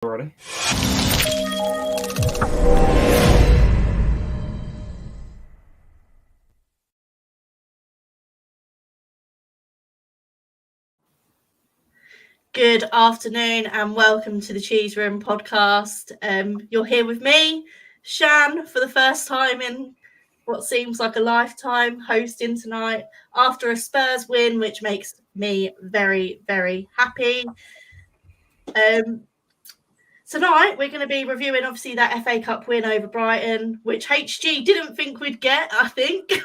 already. Good afternoon and welcome to the Cheese Room podcast. You're here with me, Shan, for the first time in what seems like a lifetime, hosting tonight after a Spurs win, which makes me very, very happy. Tonight, we're going to be reviewing, obviously, that FA Cup win over Brighton, which HG didn't think we'd get, I think.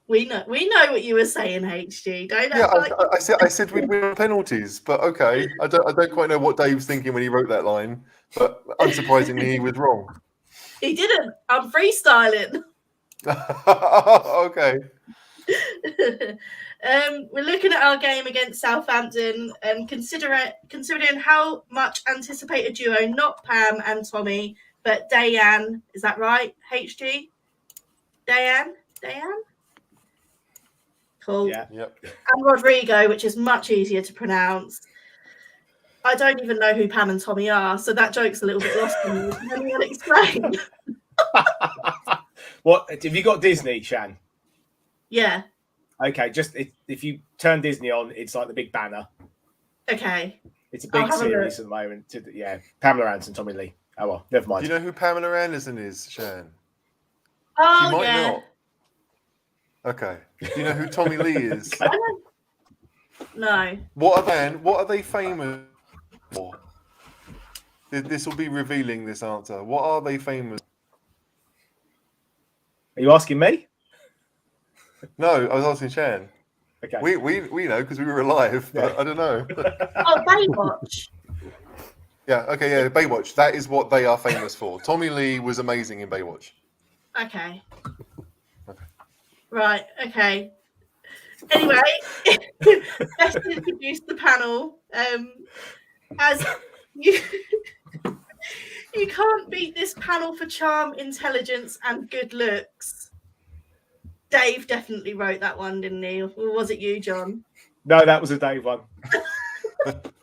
We know what you were saying, HG. Don't yeah, I said we'd win penalties, but okay. I don't quite know what Dave's thinking when he wrote that line, but unsurprisingly, he was wrong. He didn't. I'm freestyling. Okay. We're looking at our game against Southampton and considering how much anticipated duo, not Pam and Tommy, but Dayan. Is that right? HG? Dayan? Cool. Yeah. Yep. And Rodrigo, which is much easier to pronounce. I don't even know who Pam and Tommy are, so that joke's a little bit lost on me. Can anyone explain? What have you got Disney, Shan? Yeah. Okay, just if you turn Disney on, it's like the big banner. Okay. It's a big series at the moment. Yeah, Pamela Anderson, Tommy Lee. Oh well, never mind. Do you know who Pamela Anderson is, Shan? Oh, she might yeah. not. Okay. Do you know who Tommy Lee is? I don't... No. What are they famous for? This will be revealing this answer. What are they famous? Are you asking me? No, I was asking Shan. Okay. We know because we were alive, but I don't know. Oh, Baywatch. Yeah, okay, yeah, Baywatch. That is what they are famous for. Tommy Lee was amazing in Baywatch. Okay. Right, okay. Anyway, let's introduce the panel. As you can't beat this panel for charm, intelligence, and good looks. Dave definitely wrote that one, didn't he? Or was it you, John? No, that was a Dave one. If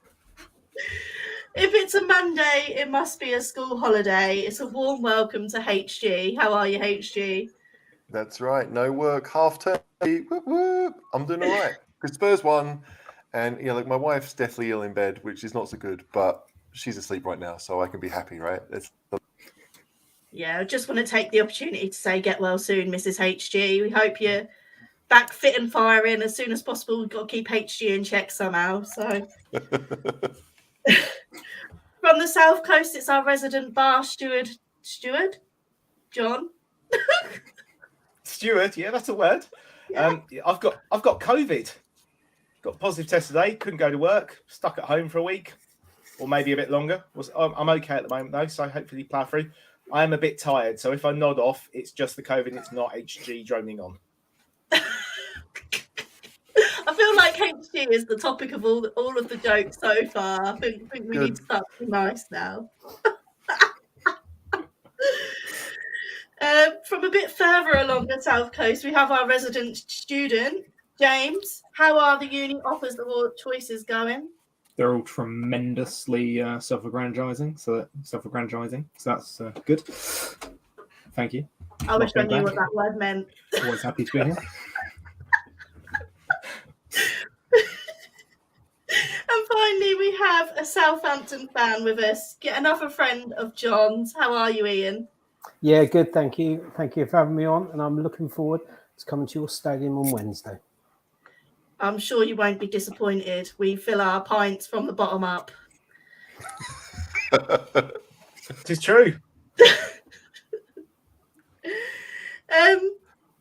it's a Monday, it must be a school holiday. It's a warm welcome to HG. How are you, HG? That's right. No work, half term. Whoop, whoop. I'm doing all right. Because Spurs won, and like my wife's deathly ill in bed, which is not so good, but she's asleep right now, so I can be happy, right? Yeah, I just want to take the opportunity to say get well soon, Mrs. HG. We hope you're back fit and firing as soon as possible. We've got to keep HG in check somehow. So from the South Coast, it's our resident bar steward, John. Steward, yeah, that's a word. Yeah. I've got COVID. Got a positive test today. Couldn't go to work. Stuck at home for a week, or maybe a bit longer. I'm okay at the moment though, so hopefully plough through. I am a bit tired, so if I nod off, it's just the COVID. It's not HG droning on. I feel like HG is the topic of all of the jokes so far. I think we need to start being nice now. From a bit further along the South Coast, we have our resident student, James. How are the uni offers or choices going? They're all tremendously self-aggrandizing, so that's good. Thank you. I wish I knew what that word meant. Always happy to be here. And finally, we have a Southampton fan with us. Get another friend of John's. How are you, Ian? Yeah, good. Thank you. Thank you for having me on, and I'm looking forward to coming to your stadium on Wednesday. I'm sure you won't be disappointed. We fill our pints from the bottom up. It is true.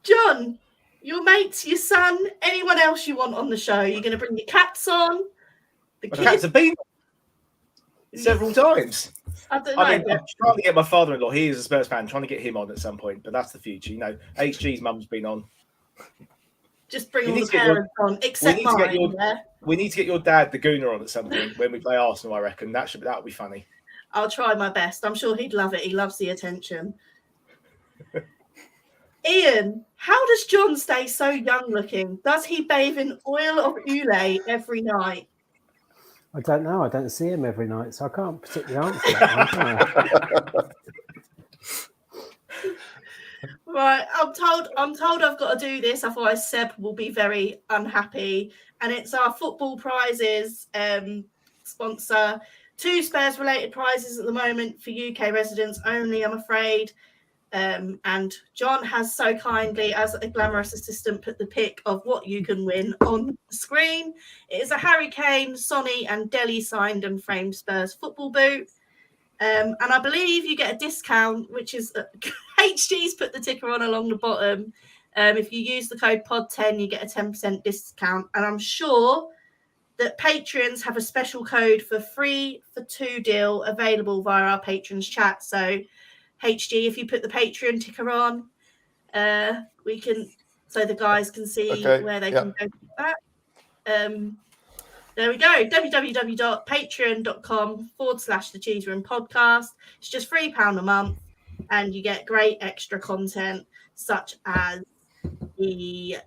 John, your mates, your son, anyone else you want on the show? You're going to bring your cats on? The cats have been several times. I don't know. I'm trying to get my father-in-law. He is a Spurs fan. Trying to get him on at some point, but that's the future. HG's mum's been on. Just bring all the parents on, except mine. We need to get your dad, the Gooner, on at some point when we play Arsenal. I reckon that'll be funny. I'll try my best. I'm sure he'd love it. He loves the attention. Ian, how does John stay so young looking? Does he bathe in oil of Ulay every night? I don't know. I don't see him every night, so I can't particularly answer that one, can I? Right, I'm told I've got to do this, otherwise Seb will be very unhappy. And it's our football prizes sponsor. 2 Spurs related prizes at the moment for UK residents only, I'm afraid. And John has so kindly, as a glamorous assistant, put the pic of what you can win on the screen. It is a Harry Kane, Sonny, and Dele signed and framed Spurs football boot. And I believe you get a discount, which is HG's put the ticker on along the bottom. If you use the code POD10, you get a 10% discount. And I'm sure that patrons have a special code for 3 for 2 deal available via our patrons chat. So HG, if you put the Patreon ticker on, we can, so the guys can see where they can go for that. There we go. www.patreon.com/the Cheese Room podcast. It's just £3 a month, and you get great extra content such as the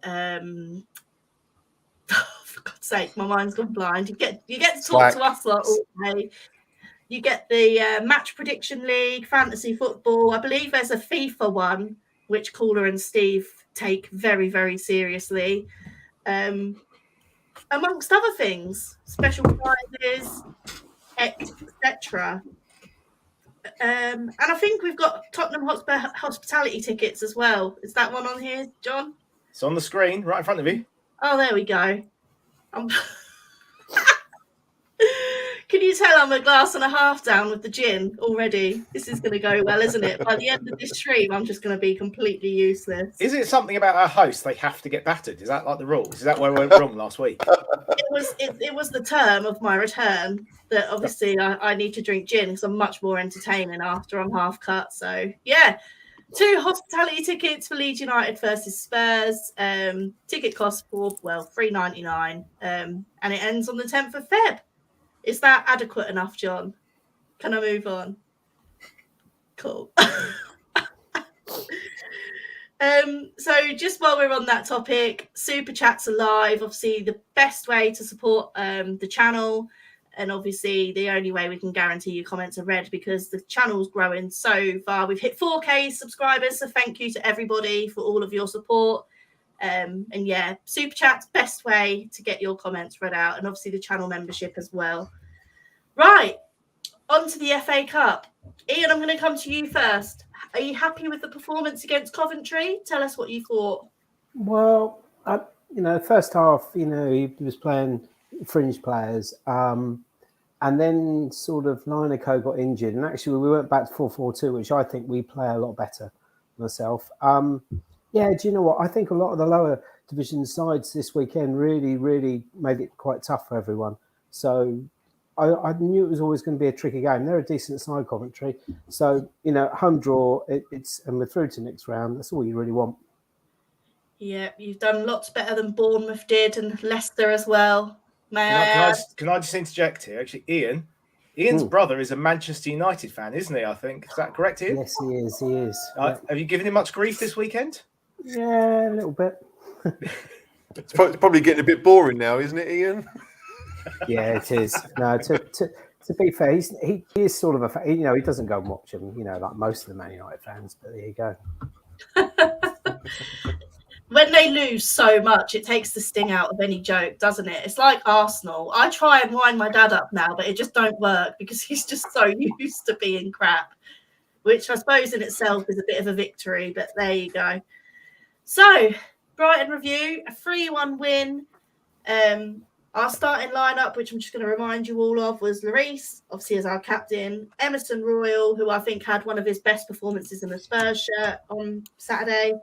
for God's sake, my mind's gone blind. You get to talk to us lot all day. You get the match prediction league, fantasy football. I believe there's a FIFA one which Caller and Steve take very, very seriously. Amongst other things, special prizes, etc. And I think we've got Tottenham Hotspur hospitality tickets as well. Is that one on here, John? It's on the screen right in front of you. Oh, there we go. Can you tell I'm a glass and a half down with the gin already? This is going to go well, isn't it? By the end of this stream, I'm just going to be completely useless. Is it something about our hosts? They have to get battered. Is that like the rules? Is that where we went wrong last week? It was the term of my return that obviously I need to drink gin because I'm much more entertaining after I'm half cut. So yeah, 2 hospitality tickets for Leeds United versus Spurs. Ticket costs £3.99, and it ends on the 10th of Feb. Is that adequate enough, John? Can I move on? Cool. So just while we're on that topic, Super Chats are live. Obviously, the best way to support the channel, and obviously the only way we can guarantee your comments are read because the channel's growing so far. We've hit 4K subscribers, so thank you to everybody for all of your support. And yeah, Super Chat's best way to get your comments read out, and obviously the channel membership as well. Right, on to the FA Cup. Ian, I'm going to come to you first. Are you happy with the performance against Coventry? Tell us what you thought. Well, first half, he was playing fringe players, and then sort of Lineker got injured, and actually we went back to 4-4-2, which I think we play a lot better myself. Yeah, do you know what? I think a lot of the lower division sides this weekend really made it quite tough for everyone. So I knew it was always going to be a tricky game. They're a decent side, Coventry. So, home draw, and we're through to next round. That's all you really want. Yeah, you've done lots better than Bournemouth did, and Leicester as well. Can I just interject here? Actually, Ian's brother is a Manchester United fan, isn't he? I think. Is that correct, Ian? Yes, he is. He is. Have you given him much grief this weekend? Yeah, a little bit. It's probably getting a bit boring now, isn't it, Ian? Yeah, it is. No, to be fair, he is sort of a fan. He doesn't go and watch them, like most of the Man United fans. But there you go. When they lose so much, it takes the sting out of any joke, doesn't it? It's like Arsenal. I try and wind my dad up now, but it just don't work because he's just so used to being crap, which I suppose in itself is a bit of a victory, but there you go. So, Brighton review, a 3-1 win. Our starting lineup, which I'm just going to remind you all of, was Lloris, obviously as our captain, Emerson Royal, who I think had one of his best performances in the Spurs shirt on Saturday,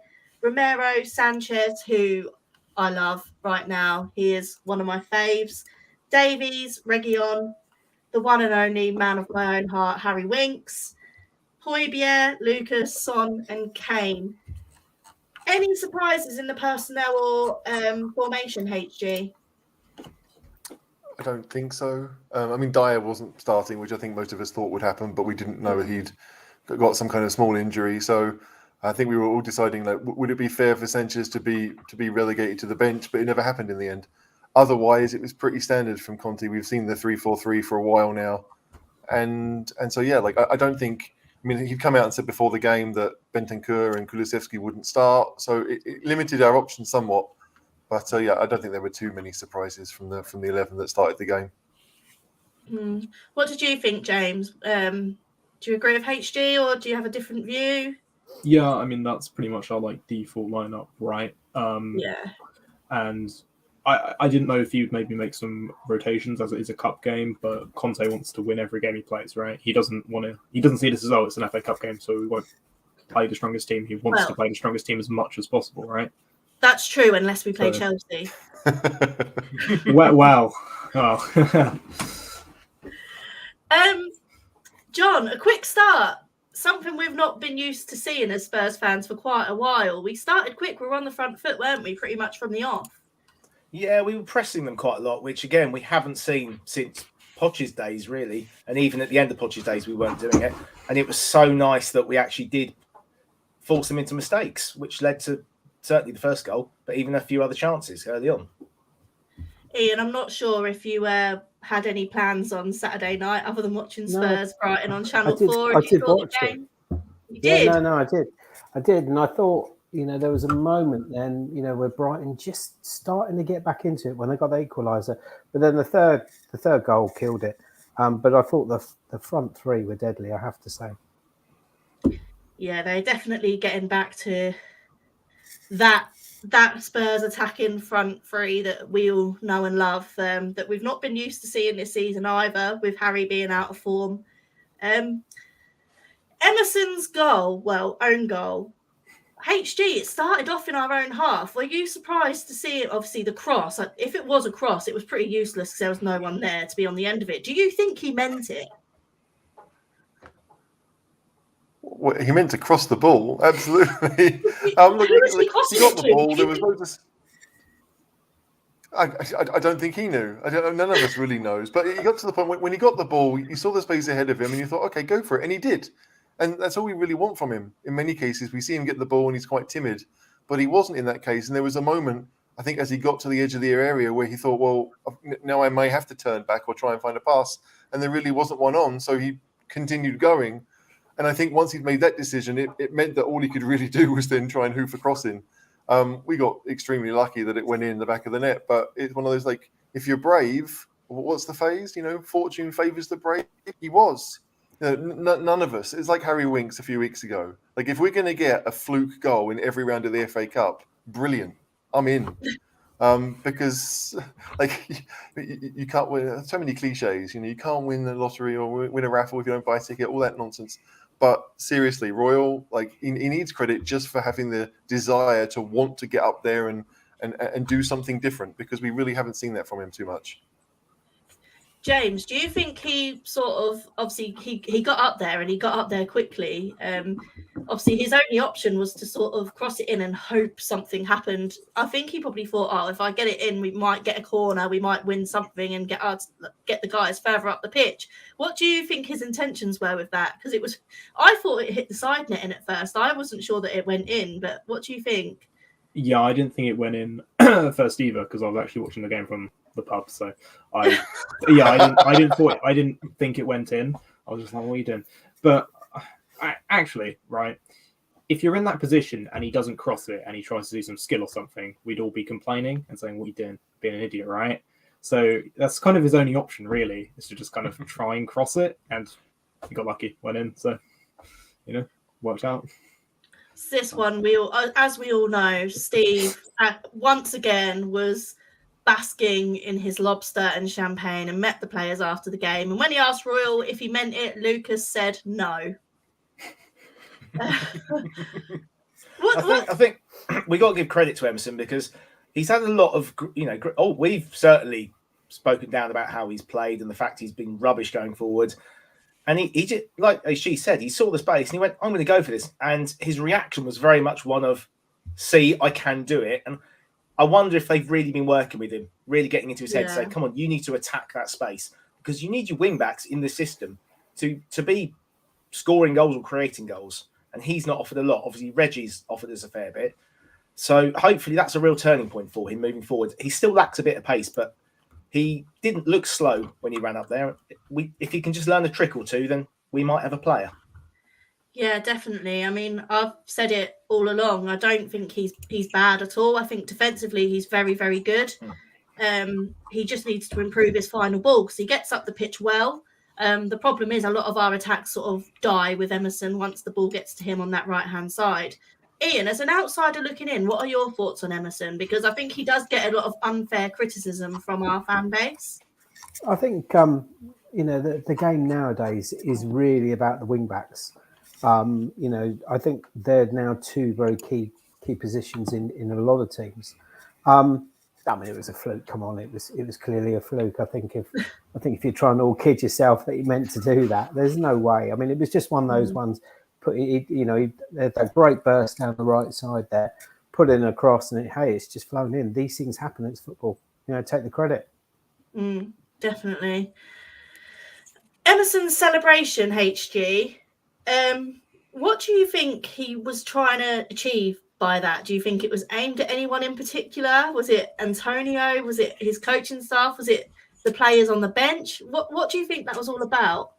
Romero, Sanchez, who I love right now. He is one of my faves. Davies, Reguilon, the one and only man of my own heart, Harry Winks, Højbjerg, Lucas, Son, and Kane. Any surprises in the personnel or formation, HG? I don't think so. Dyer wasn't starting, which I think most of us thought would happen, but we didn't know he'd got some kind of small injury. So I think we were all deciding, like, would it be fair for Sanchez to be relegated to the bench? But it never happened in the end. Otherwise, it was pretty standard from Conte. We've seen the 3-4-3 for a while now, and so yeah, like I don't think. I mean, he'd come out and said before the game that Bentancur and Kulusevski wouldn't start, so it limited our options somewhat. But yeah, I don't think there were too many surprises from the 11 that started the game. What did you think, James? Do you agree with HG, or do you have a different view? Yeah, I mean that's pretty much our like default lineup, right? Yeah. And I didn't know if he would maybe make some rotations as it is a cup game, but Conte wants to win every game he plays, right? He doesn't see this as, oh, it's an FA Cup game, so we won't play the strongest team. He wants to play the strongest team as much as possible, right? That's true, unless we play Chelsea. Well. Oh. John, a quick start. Something we've not been used to seeing as Spurs fans for quite a while. We started quick. We were on the front foot, weren't we? Pretty much from the off. Yeah, we were pressing them quite a lot, which again we haven't seen since Poch's days, really. And even at the end of Poch's days, we weren't doing it. And it was so nice that we actually did force them into mistakes, which led to certainly the first goal, but even a few other chances early on. Ian, I'm not sure if you had any plans on Saturday night other than watching Spurs Brighton on Channel 4. I did watch it. You did? Yeah, no, I did. And I thought, there was a moment then, where Brighton just starting to get back into it when they got the equaliser. But then the third goal killed it. But I thought the front three were deadly, I have to say. Yeah, they're definitely getting back to that Spurs attacking front three that we all know and love, that we've not been used to seeing this season either, with Harry being out of form. Emerson's own goal. HG, it started off in our own half. Were you surprised to see it? Obviously, the cross. If it was a cross, it was pretty useless because there was no one there to be on the end of it. Do you think he meant it? Well, he meant to cross the ball, absolutely. He got the ball. There was loads of... I don't think he knew. None of us really knows. But he got to the point when he got the ball, you saw the space ahead of him, and you thought, okay, go for it, and he did. And that's all we really want from him. In many cases, we see him get the ball, and he's quite timid. But he wasn't in that case, and there was a moment, I think, as he got to the edge of the area where he thought, well, now I may have to turn back or try and find a pass, and there really wasn't one on, so he continued going. And I think once he'd made that decision, it meant that all he could really do was then try and hoof a crossing. We got extremely lucky that it went in the back of the net, but it's one of those, like, if you're brave, what's the phrase? Fortune favours the brave. He was. None of us. It's like Harry Winks a few weeks ago. Like, if we're going to get a fluke goal in every round of the FA Cup, brilliant. I'm in. Because, like, you can't win. So many cliches. You can't win the lottery or win a raffle if you don't buy a ticket. All that nonsense. But seriously, Royal, like, he needs credit just for having the desire to want to get up there and do something different, because we really haven't seen that from him too much. James, do you think he sort of, obviously he got up there and he got up there quickly. Obviously his only option was to sort of cross it in and hope something happened. I think he probably thought, if I get it in, we might get a corner, we might win something and get the guys further up the pitch. What do you think his intentions were with that? Because I thought it hit the side netting at first. I wasn't sure that it went in, but what do you think? Yeah, I didn't think it went in first either, because I was actually watching the game from the pub. So I didn't think it went in. I was just like, what are you doing? But actually, right, if you're in that position and he doesn't cross it and he tries to do some skill or something, we'd all be complaining and saying, what are you doing? Being an idiot, right? So that's kind of his only option, really, is to just kind of try and cross it. And he got lucky, went in. So, worked out. This one, as we all know, Steve once again was basking in his lobster and champagne and met the players after the game. And when he asked Royal if he meant it, Lucas said no. I think we got to give credit to Emerson, because he's had a lot of, we've certainly spoken down about how he's played and the fact he's been rubbish going forward. And he just, like she said, he saw the space and he went, I'm going to go for this. And his reaction was very much one of, see, I can do it. And I wonder if they've really been working with him, really getting into his head to say, come on, you need to attack that space, because you need your wing backs in the system to be scoring goals or creating goals. and he's not offered a lot. Obviously, Reggie's offered us a fair bit. So hopefully that's a real turning point for him moving forward. He still lacks a bit of pace, but he didn't look slow when he ran up there. If he can just learn a trick or two, then we might have a player. Yeah, definitely. I mean, I've said it all along. I don't think he's bad at all. I think defensively he's very, very good. He just needs to improve his final ball because he gets up the pitch well. The problem is a lot of our attacks sort of die with Emerson once the ball gets to him on that right-hand side. Ian, as an outsider looking in, what are your thoughts on Emerson? Because I think he does get a lot of unfair criticism from our fan base. I think, the game nowadays is really about the wing-backs. I think they're now two very key positions in a lot of teams. It was a fluke. Come on, it was clearly a fluke. I think if you're trying to all kid yourself that you meant to do that, there's no way. I mean, it was just one of those ones. He had that great burst down the right side there, put in across, and it's just flown in. These things happen. It's football. Take the credit. Definitely. Emerson's celebration, HG. What do you think he was trying to achieve by that? Do you think it was aimed at anyone in particular? Was it Antonio? Was it his coaching staff? Was it the players on the bench? What do you think that was all about?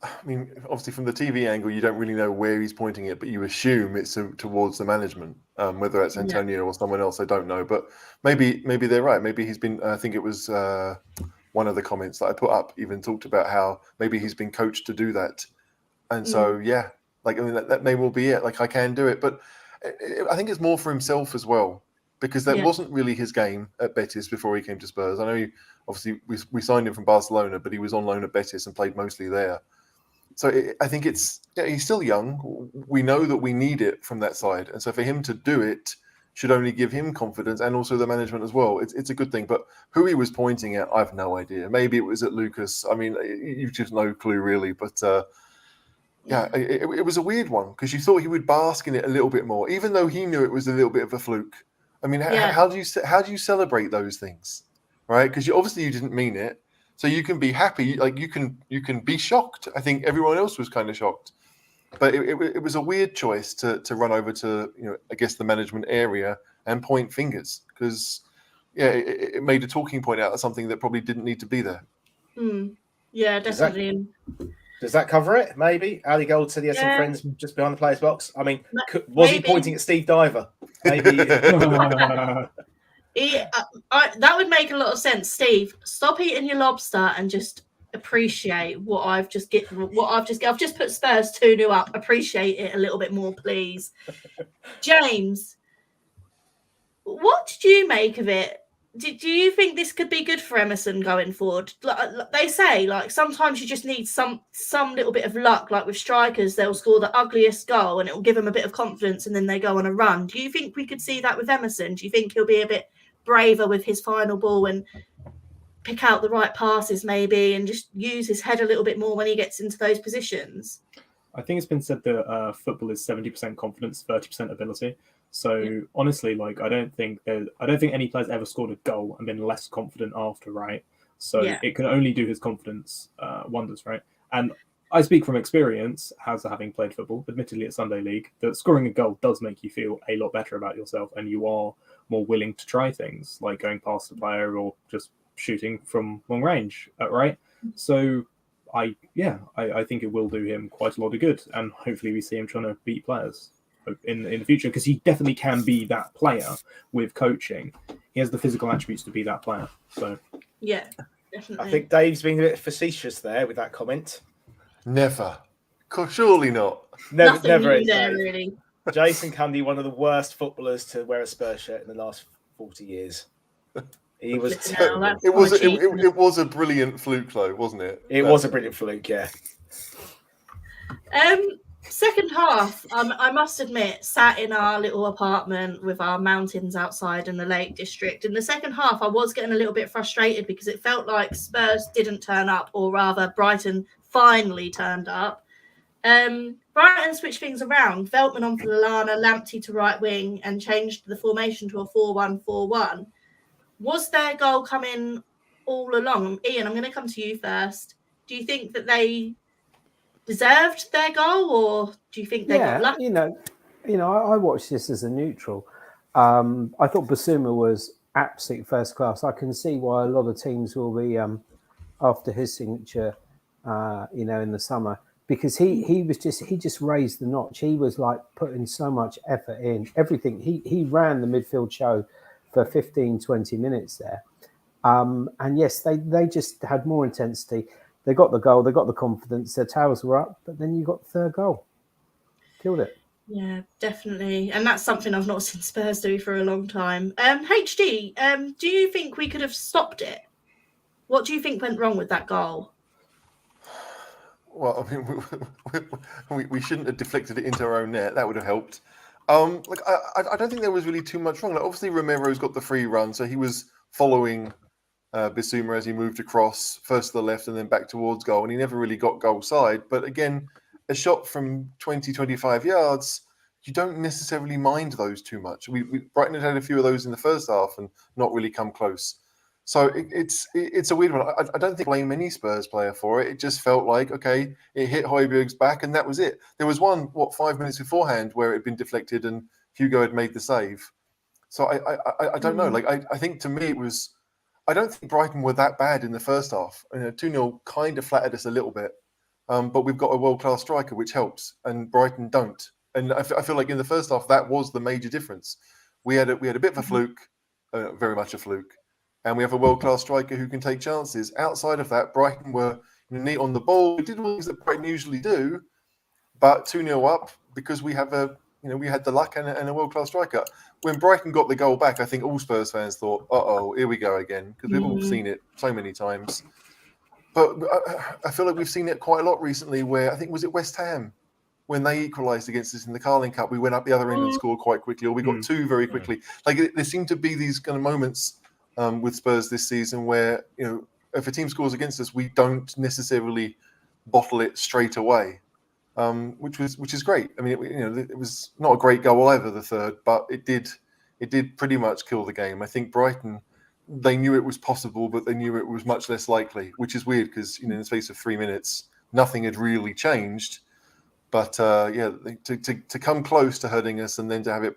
I mean, obviously from the TV angle, you don't really know where he's pointing it, but you assume it's towards the management. Whether that's Antonio or someone else, I don't know. But maybe they're right. Maybe he's been. I think it was one of the comments that I put up even talked about how maybe he's been coached to do that, and so that may well be it. Like, I can do it, but I think it's more for himself as well, because that wasn't really his game at Betis before he came to Spurs. I know obviously we signed him from Barcelona, but he was on loan at Betis and played mostly there. So I think he's still young. We know that we need it from that side. And so for him to do it should only give him confidence, and also the management as well. It's a good thing. But who he was pointing at, I have no idea. Maybe it was at Lucas. I mean, you've just no clue really. But it was a weird one, because you thought he would bask in it a little bit more, even though he knew it was a little bit of a fluke. I mean, how do you celebrate those things, right? Because you didn't mean it. So you can be happy, like you can be shocked. I think everyone else was kind of shocked, but it was a weird choice to run over to I guess the management area and point fingers, because it made a talking point out of something that probably didn't need to be there. Yeah, definitely. Does that cover it? Maybe Ali Gold said he had some friends just behind the players' box. I mean, was he pointing at Steve Diver? Maybe. That would make a lot of sense. Steve, stop eating your lobster and just appreciate what I've just I've just put Spurs 2-0 up. Appreciate it a little bit more, please. James, what did you make of it? Do you think this could be good for Emerson going forward? Like they say, like sometimes you just need some little bit of luck. Like with strikers, they'll score the ugliest goal and it will give them a bit of confidence, and then they go on a run. Do you think we could see that with Emerson? Do you think he'll be a bit braver with his final ball and pick out the right passes maybe, and just use his head a little bit more when he gets into those positions? I think it's been said that football is 70% confidence, 30% ability. So honestly, like I don't think any player's ever scored a goal and been less confident after, right? So it can only do his confidence wonders, right? And I speak from experience, as having played football, admittedly at Sunday League, that scoring a goal does make you feel a lot better about yourself, and you are more willing to try things like going past the player or just shooting from long range, right? So I think it will do him quite a lot of good, and hopefully we see him trying to beat players in the future, because he definitely can be that player with coaching. He has the physical attributes to be that player. So yeah, definitely. I think Dave's being a bit facetious there with that comment. Never. Surely not. Never is there, really. Jason Cundy, one of the worst footballers to wear a Spurs shirt in the last 40 years. He was terrible. It was a brilliant fluke, though, wasn't it? It was a brilliant fluke, yeah. Second half, I must admit, sat in our little apartment with our mountains outside in the Lake District. In the second half, I was getting a little bit frustrated because it felt like Spurs didn't turn up, or rather Brighton finally turned up. Brighton switched things around. Veltman on for Lallana, Lamptey to right wing, and changed the formation to a 4-1-4-1. Was their goal coming all along? Ian, I'm going to come to you first. Do you think that they deserved their goal, or do you think they got lucky? I watched this as a neutral. I thought Basuma was absolute first class. I can see why a lot of teams will be after his signature, in the summer, because he just raised the notch. He was like putting so much effort in everything. He ran the midfield show for 15, 20 minutes there. And yes, they just had more intensity. They got the goal, they got the confidence, their towels were up, but then you got the third goal. Killed it. Yeah, definitely. And that's something I've not seen Spurs do for a long time. HD, do you think we could have stopped it? What do you think went wrong with that goal? Well, I mean, we shouldn't have deflected it into our own net. That would have helped. I don't think there was really too much wrong. Like, obviously, Romero's got the free run, so he was following Bissouma as he moved across, first to the left and then back towards goal, and he never really got goal side. But again, a shot from 20, 25 yards, you don't necessarily mind those too much. Brighton had a few of those in the first half and not really come close. So it's a weird one. I don't think I blame any Spurs player for it. It just felt like, okay, it hit Højbjerg's back and that was it. There was 5 minutes beforehand where it had been deflected and Hugo had made the save. So I don't know. Like I think to me it was. I don't think Brighton were that bad in the first half. 2-0 kind of flattered us a little bit, but we've got a world-class striker, which helps, and Brighton don't. And I feel like in the first half that was the major difference. We had a bit of a fluke, very much a fluke. And we have a world-class striker who can take chances. Outside of that, Brighton were neat on the ball. We did all things that Brighton usually do, but 2-0 up because we have we had the luck and a world-class striker. When Brighton got the goal back, I think all Spurs fans thought, here we go again, because we've all seen it so many times. But I feel like we've seen it quite a lot recently where, I think, was it West Ham? When they equalised against us in the Carling Cup, we went up the other end and scored quite quickly, or we got two very quickly. Like there seem to be these kind of moments with Spurs this season where, if a team scores against us, we don't necessarily bottle it straight away, which is great. I mean, it was not a great goal either, the third, but it did pretty much kill the game. I think Brighton, they knew it was possible, but they knew it was much less likely, which is weird because in the space of 3 minutes, nothing had really changed. But to come close to hurting us and then to have it,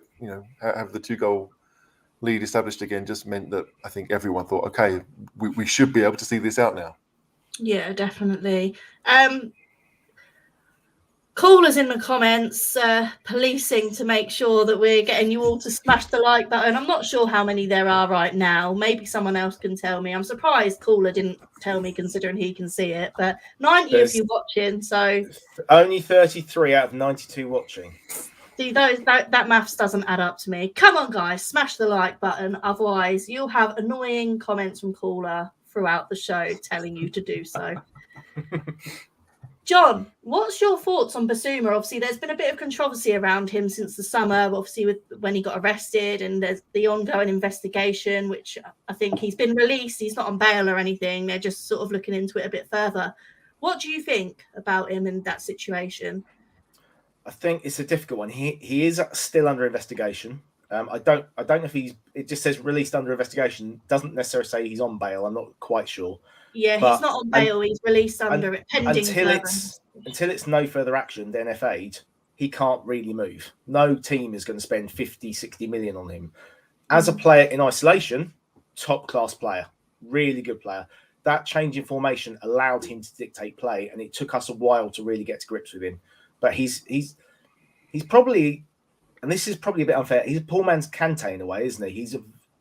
have the 2-goal lead established again just meant that I think everyone thought, okay, we should be able to see this out now. Yeah, definitely. Callers in the comments policing to make sure that we're getting you all to smash the like button. I'm not sure how many there are right now. Maybe someone else can tell me. I'm surprised Caller didn't tell me considering he can see it. But 90 of you watching, so only 33 out of 92 watching. See, that maths doesn't add up to me. Come on, guys, smash the like button. Otherwise, you'll have annoying comments from Caller throughout the show telling you to do so. John, what's your thoughts on Basuma? Obviously, there's been a bit of controversy around him since the summer, obviously when he got arrested, and there's the ongoing investigation, which I think he's been released. He's not on bail or anything. They're just sort of looking into it a bit further. What do you think about him in that situation? I think it's a difficult one. He is still under investigation. I don't know if it just says released under investigation. Doesn't necessarily say he's on bail. I'm not quite sure. Yeah, he's not on bail. He's released under it pending until it's no further action than FA'd. He can't really move. No team is going to spend 50, 60 million on him. As a player in isolation, top class player, really good player. That change in formation allowed him to dictate play, and it took us a while to really get to grips with him. But he's probably, and this is probably a bit unfair, he's a poor man's Kante in a way, isn't he?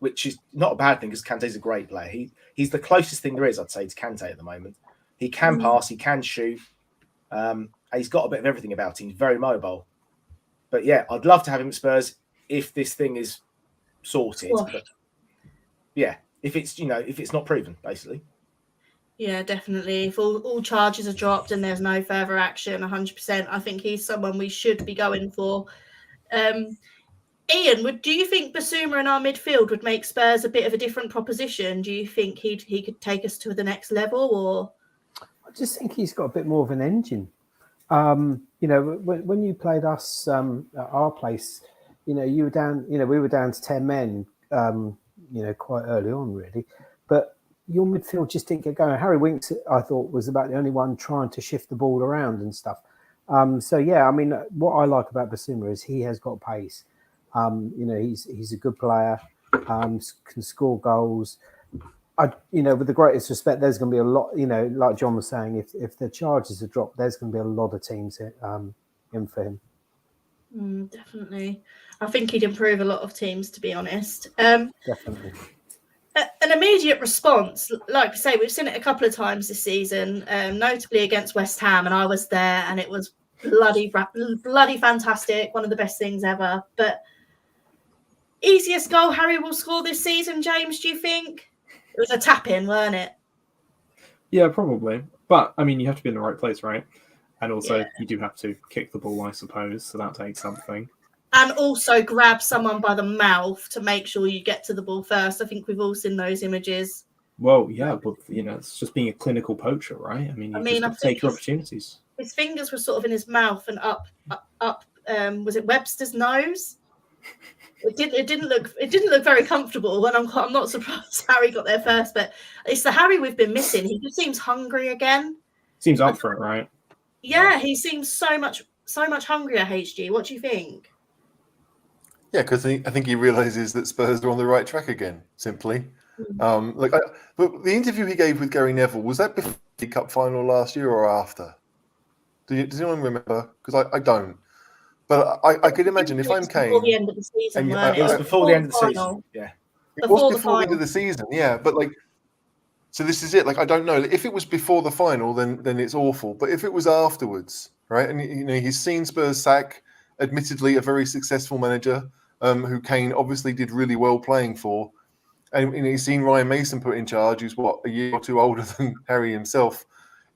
Which is not a bad thing because Kante's a great player. He's the closest thing there is, I'd say, to Kante at the moment. He can pass, he can shoot. He's got a bit of everything about him. He's very mobile. But yeah, I'd love to have him at Spurs if this thing is sorted. But yeah, if it's not proven, basically. Yeah, definitely. If all charges are dropped and there's no further action, 100%, I think he's someone we should be going for. Ian, do you think Basuma in our midfield would make Spurs a bit of a different proposition? Do you think he could take us to the next level, or? I just think he's got a bit more of an engine. When you played us at our place, you were down. We were down to 10 men. Quite early on, really. But your midfield just didn't get going. Harry Winks, I thought, was about the only one trying to shift the ball around and stuff. So yeah, I mean, what I like about Basuma is he has got pace. He's a good player, can score goals. With the greatest respect, there's going to be a lot. Like John was saying, if the charges are dropped, there's going to be a lot of teams in for him. Definitely, I think he'd improve a lot of teams, to be honest. Definitely. An immediate response, like I say, we've seen it a couple of times this season, notably against West Ham, and I was there, and it was bloody fantastic, one of the best things ever. But easiest goal Harry will score this season, James, do you think? It was a tap-in, weren't it? Yeah, probably. But, I mean, you have to be in the right place, right? And also, you do have to kick the ball, I suppose, so that takes something. And also grab someone by the mouth to make sure you get to the ball first. I think we've all seen those images. Well, yeah, but, it's just being a clinical poacher, right? I mean, you just take your opportunities. His fingers were sort of in his mouth and up. Was it Webster's nose? It didn't look very comfortable, and I'm not surprised Harry got there first. But it's the Harry we've been missing. He just seems hungry again. Seems up for it, right? Yeah, he seems so much hungrier. HG, what do you think? Yeah, because I think he realizes that Spurs are on the right track again. Simply, but the interview he gave with Gary Neville, was that before the Cup final last year or after? Does anyone remember? Because I don't. But I could imagine if I'm Kane. Before the end of the season, it was before the end of the season. Yeah, it was before the end of the season. Yeah, but so this is it. I don't know if it was before the final, then it's awful. But if it was afterwards, right? And he's seen Spurs sack, admittedly a very successful manager, who Kane obviously did really well playing for, and he's seen Ryan Mason put in charge, who's a year or two older than Harry himself.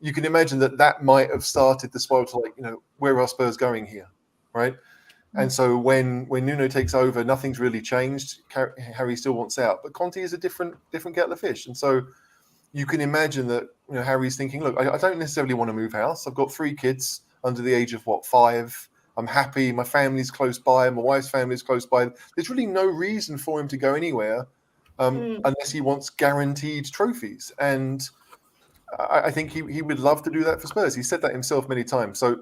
You can imagine that might have started the spiral to where are Spurs going here, right? And so when Nuno takes over, nothing's really changed. Harry still wants out, but Conte is a different kettle of fish, and so you can imagine that Harry's thinking, look, I don't necessarily want to move house. I've got 3 kids under the age of 5. I'm happy. My family's close by. My wife's family's close by. There's really no reason for him to go anywhere unless he wants guaranteed trophies. And I think he would love to do that for Spurs. He said that himself many times. So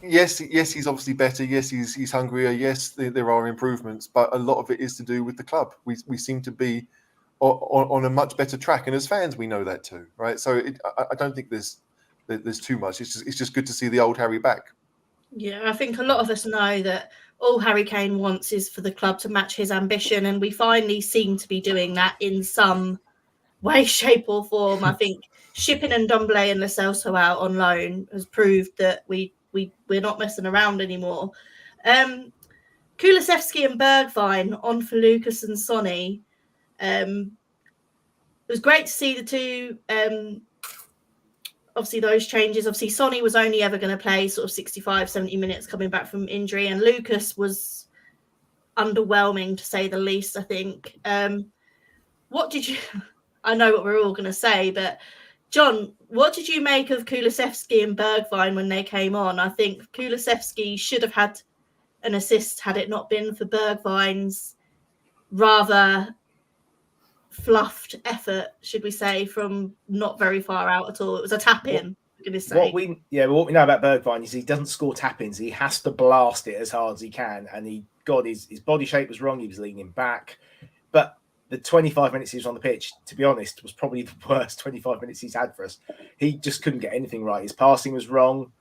yes, he's obviously better. Yes, he's hungrier. Yes, there are improvements, but a lot of it is to do with the club. We seem to be on a much better track, and as fans, we know that too, right? So I don't think there's too much. It's just good to see the old Harry back. Yeah, I think a lot of us know that all Harry Kane wants is for the club to match his ambition, and we finally seem to be doing that in some way, shape, or form. I think shipping and Ndombele and Lo Celso out on loan has proved that we're not messing around anymore. Kulusevski and Bergwijn on for Lucas and Sonny. It was great to see the two. Obviously, those changes. Obviously, Sonny was only ever going to play sort of 65, 70 minutes coming back from injury, and Lucas was underwhelming to say the least, I think. What did you... I know what we're all going to say, but John, what did you make of Kulusevski and Bergwijn when they came on? I think Kulusevski should have had an assist had it not been for Bergwijn's rather fluffed effort, should we say, from not very far out at all. It was a tap-in, I'm going to say. What we know about Bergwijn is he doesn't score tap-ins. He has to blast it as hard as he can, and his body shape was wrong. He was leaning back. But the 25 minutes he was on the pitch, to be honest, was probably the worst 25 minutes he's had for us. He just couldn't get anything right. His passing was wrong.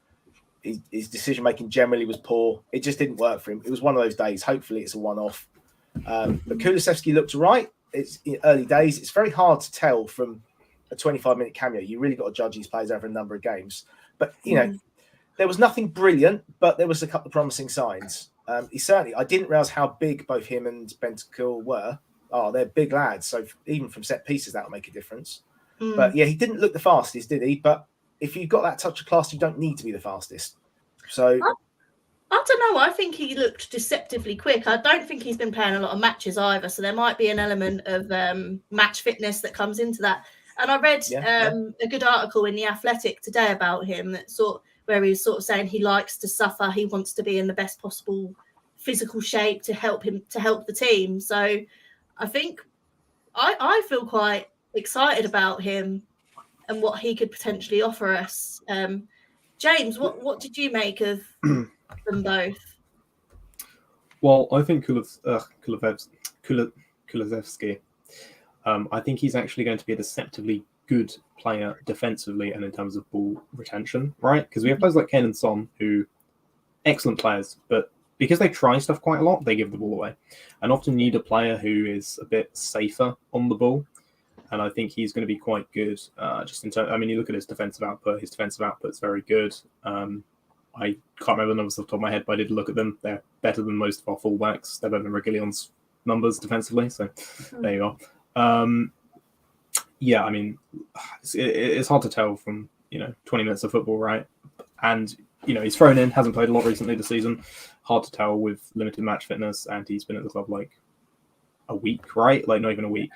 His decision-making generally was poor. It just didn't work for him. It was one of those days. Hopefully it's a one-off. But Kulusevski looked right. It's early days. It's very hard to tell from a 25-minute cameo. You really got to judge these players over a number of games. But, there was nothing brilliant, but there was a couple of promising signs. I didn't realise how big both him and Bentancur were. Oh, they're big lads. So even from set pieces, that'll make a difference. But yeah, he didn't look the fastest, did he? But if you've got that touch of class, you don't need to be the fastest. So I don't know. I think he looked deceptively quick. I don't think he's been playing a lot of matches either. So there might be an element of match fitness that comes into that. And I read a good article in The Athletic today about him where he was sort of saying he likes to suffer. He wants to be in the best possible physical shape to help the team. So I think I feel quite excited about him and what he could potentially offer us. James, what did you make of them both? Well, I think Kulusevski, I think he's actually going to be a deceptively good player defensively and in terms of ball retention, right? Because we have players like Kane and Son who excellent players, but because they try stuff quite a lot, they give the ball away, and often need a player who is a bit safer on the ball. And I think he's going to be quite good. Just in terms, I mean, you look at his defensive output. His defensive output's very good. I can't remember the numbers off the top of my head, but I did look at them. They're better than most of our fullbacks. They're better than Reguilón's numbers defensively. So there you are. Yeah, I mean, it's hard to tell from 20 minutes of football, right? And he's thrown in, hasn't played a lot recently this season. Hard to tell with limited match fitness, and he's been at the club like a week, right? Like not even a week.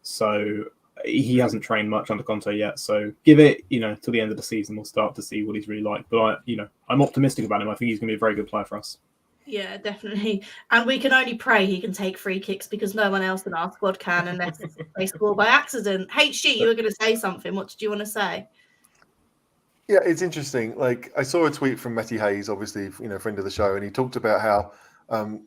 So he hasn't trained much under Conte yet. So give it, till the end of the season, we'll start to see what he's really like. But I'm optimistic about him. I think he's going to be a very good player for us. Yeah, definitely. And we can only pray he can take free kicks because no one else in our squad can unless they score by accident. HG, you were going to say something. What did you want to say? Yeah, it's interesting. Like I saw a tweet from Matty Hayes, obviously, friend of the show, and he talked about how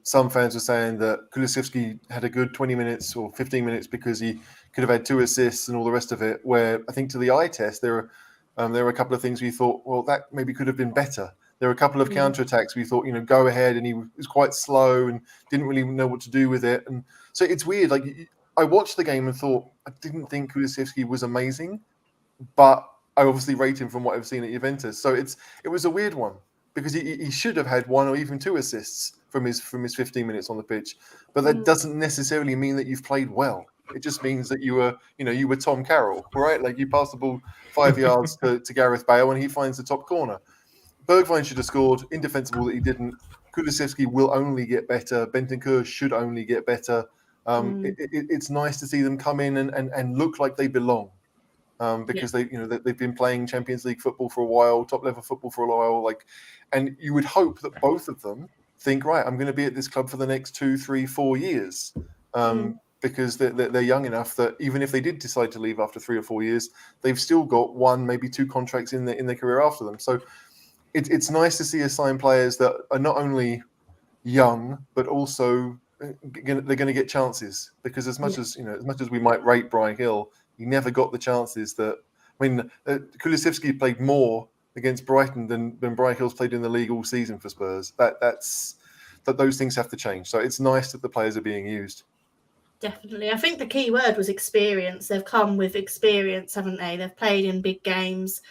some fans were saying that Kulusevski had a good 20 minutes or 15 minutes because he could have had 2 assists and all the rest of it. Where I think to the eye test, there were a couple of things we thought, well, that maybe could have been better. There were a couple of counterattacks we thought, go ahead, and he was quite slow and didn't really know what to do with it. And so it's weird. Like I watched the game and thought I didn't think Kulusevski was amazing, but I obviously rate him from what I've seen at Juventus. So it was a weird one because he should have had 1 or even 2 assists from his 15 minutes on the pitch. But that doesn't necessarily mean that you've played well. It just means that you were Tom Carroll, right? Like you pass the ball 5 yards to Gareth Bale and he finds the top corner. Bergwijn should have scored. Indefensible that he didn't. Kulusevski will only get better. Bentancur should only get better. It's nice to see them come in and look like they belong. Because they've been playing Champions League football for a while, top level football for a while, and you would hope that both of them think, right, I'm going to be at this club for the next 2, 3, 4 years, because they're young enough that even if they did decide to leave after 3 or 4 years, they've still got 1, maybe 2 contracts in their career after them. So it's nice to see us sign players that are not only young but also they're going to get chances, because as much as we might rate Bryan Hill, he never got the chances that. I mean, Kulusevski played more against Brighton than Bryan Hill's played in the league all season for Spurs. Those things have to change. So it's nice that the players are being used. Definitely. I think the key word was experience. They've come with experience, haven't they? They've played in big games.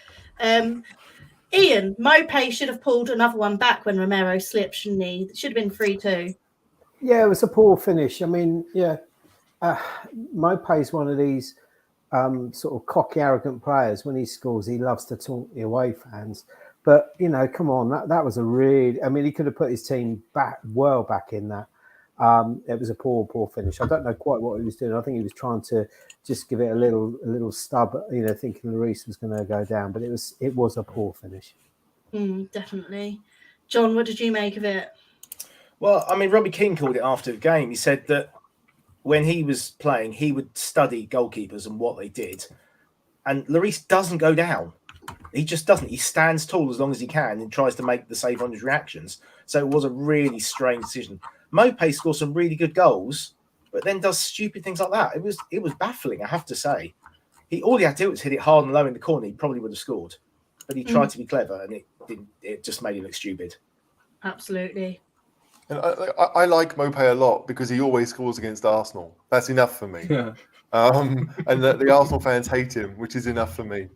Ian, Mopé should have pulled another one back when Romero slipped, shouldn't he? It should have been 3-2. Yeah, it was a poor finish. I mean, Mopé's one of these sort of cocky, arrogant players. When he scores, he loves to taunt the away fans. But, come on, that was a really... I mean, he could have put his team back in that. It was a poor finish. I don't know quite what he was doing. I think he was trying to just give it a little stub, thinking Lloris was going to go down. But it was a poor finish. Definitely. John, what did you make of it? Well, I mean, Robbie Keane called it after the game. He said that when he was playing, he would study goalkeepers and what they did. And Lloris doesn't go down. He just doesn't. He stands tall as long as he can and tries to make the save on his reactions. So it was a really strange decision. Mopé scores some really good goals, but then does stupid things like that. It was baffling, I have to say. All he had to do was hit it hard and low in the corner. He probably would have scored. But he tried to be clever, and it didn't. It just made him look stupid. Absolutely. And I like Mopé a lot because he always scores against Arsenal. That's enough for me. Yeah. And the Arsenal fans hate him, which is enough for me.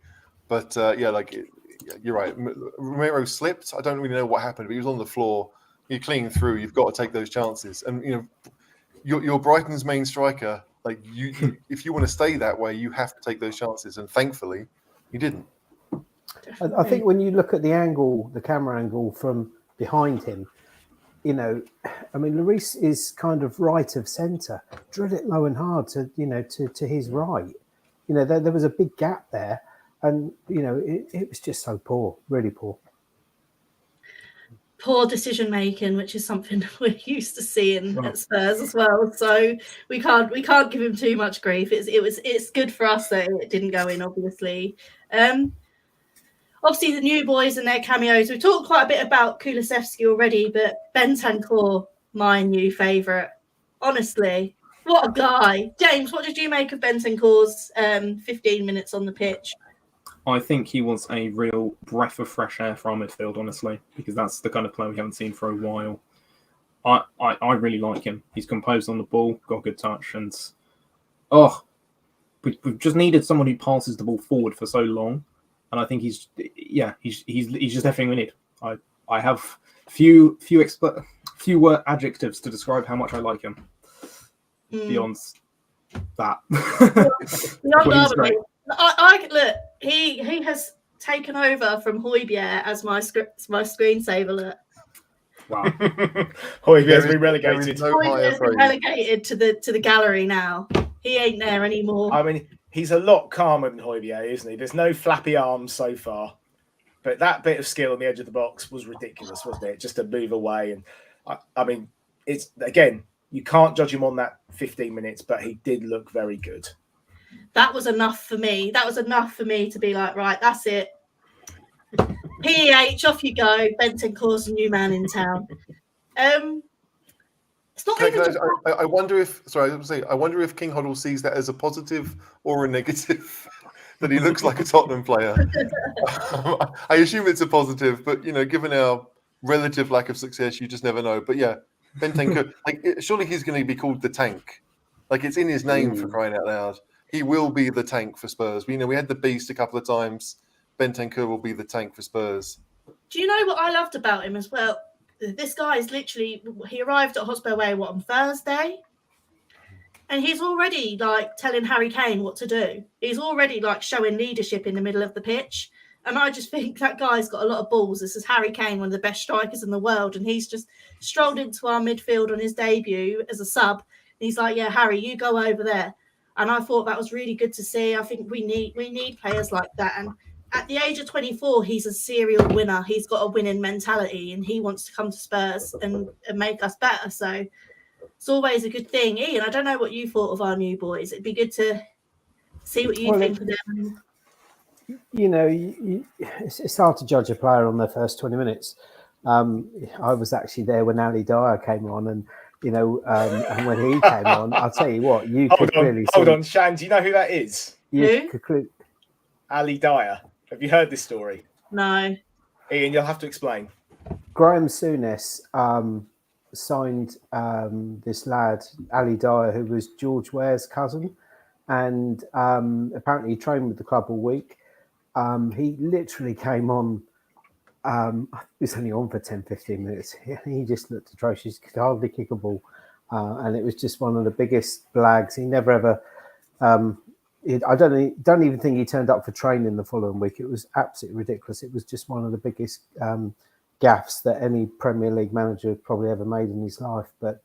But you're right. Romero slipped. I don't really know what happened, but he was on the floor. You're clinging through. You've got to take those chances. And you're Brighton's main striker. Like you if you want to stay that way, you have to take those chances. And thankfully, he didn't. I think when you look at the camera angle from behind him, I mean, Lloris is kind of right of centre. Drill it low and hard to his right. There was a big gap there, and it was just so poor, really poor. poor decision making, which is something we're used to seeing at Spurs as well. So we can't give him too much grief. It's good for us that it didn't go in, obviously. Obviously, the new boys and their cameos. We've talked quite a bit about Kulusevski already, but Bentancur, my new favourite. Honestly, what a guy. James, what did you make of Bentancur's 15 minutes on the pitch? I think he was a real breath of fresh air for our midfield, honestly, because that's the kind of player we haven't seen for a while. I really like him. He's composed on the ball, got good touch, and we've just needed someone who passes the ball forward for so long, and I think he's just everything we need. I have few adjectives to describe how much I like him. Beyond that, I look. He has taken over from Højbjerg as my screensaver. Look. Wow. Højbjerg's been relegated. Højbjerg's been relegated to the gallery now. He ain't there anymore. I mean, he's a lot calmer than Højbjerg, isn't he? There's no flappy arms so far, but that bit of skill on the edge of the box was ridiculous, wasn't it? Just to move away, and I mean, it's again, you can't judge him on that 15 minutes, but he did look very good. That was enough for me. That was enough for me to be like, right, that's it. PEH, off you go. Bentancur's a new man in town. It's not even. I wonder if. Sorry, I was going to say. I wonder if King Hoddle sees that as a positive or a negative. That he looks like a Tottenham player. I assume it's a positive, but given our relative lack of success, you just never know. But yeah, Bentancur. Surely he's going to be called the Tank. It's in his name for crying out loud. He will be the tank for Spurs. We had the Beast a couple of times. Bentancur will be the tank for Spurs. Do you know what I loved about him as well? This guy is literally, he arrived at Hotspur Way, on Thursday? And he's already, telling Harry Kane what to do. He's already, showing leadership in the middle of the pitch. And I just think that guy's got a lot of balls. This is Harry Kane, one of the best strikers in the world. And he's just strolled into our midfield on his debut as a sub. And he's like, yeah, Harry, you go over there. And I thought that was really good to see. I think we need players like that. And at the age of 24, he's a serial winner. He's got a winning mentality, and he wants to come to Spurs and make us better. So it's always a good thing. Ian, I don't know what you thought of our new boys. It'd be good to see what you think of them. It's hard to judge a player on their first 20 minutes. I was actually there when Ali Dyer came on, and and when he came on, I'll tell you what, Hold on, Shan, do you know who that is? Who? Ali Dyer. Have you heard this story? No. Ian, you'll have to explain. Graham Souness signed this lad, Ali Dyer, who was George Ware's cousin, and apparently he trained with the club all week. He literally came on. He was only on for 10-15 minutes. He just looked atrocious. He could hardly kick a ball. And it was just one of the biggest blags. He never ever... I don't even think he turned up for training the following week. It was absolutely ridiculous. It was just one of the biggest gaffes that any Premier League manager probably ever made in his life. But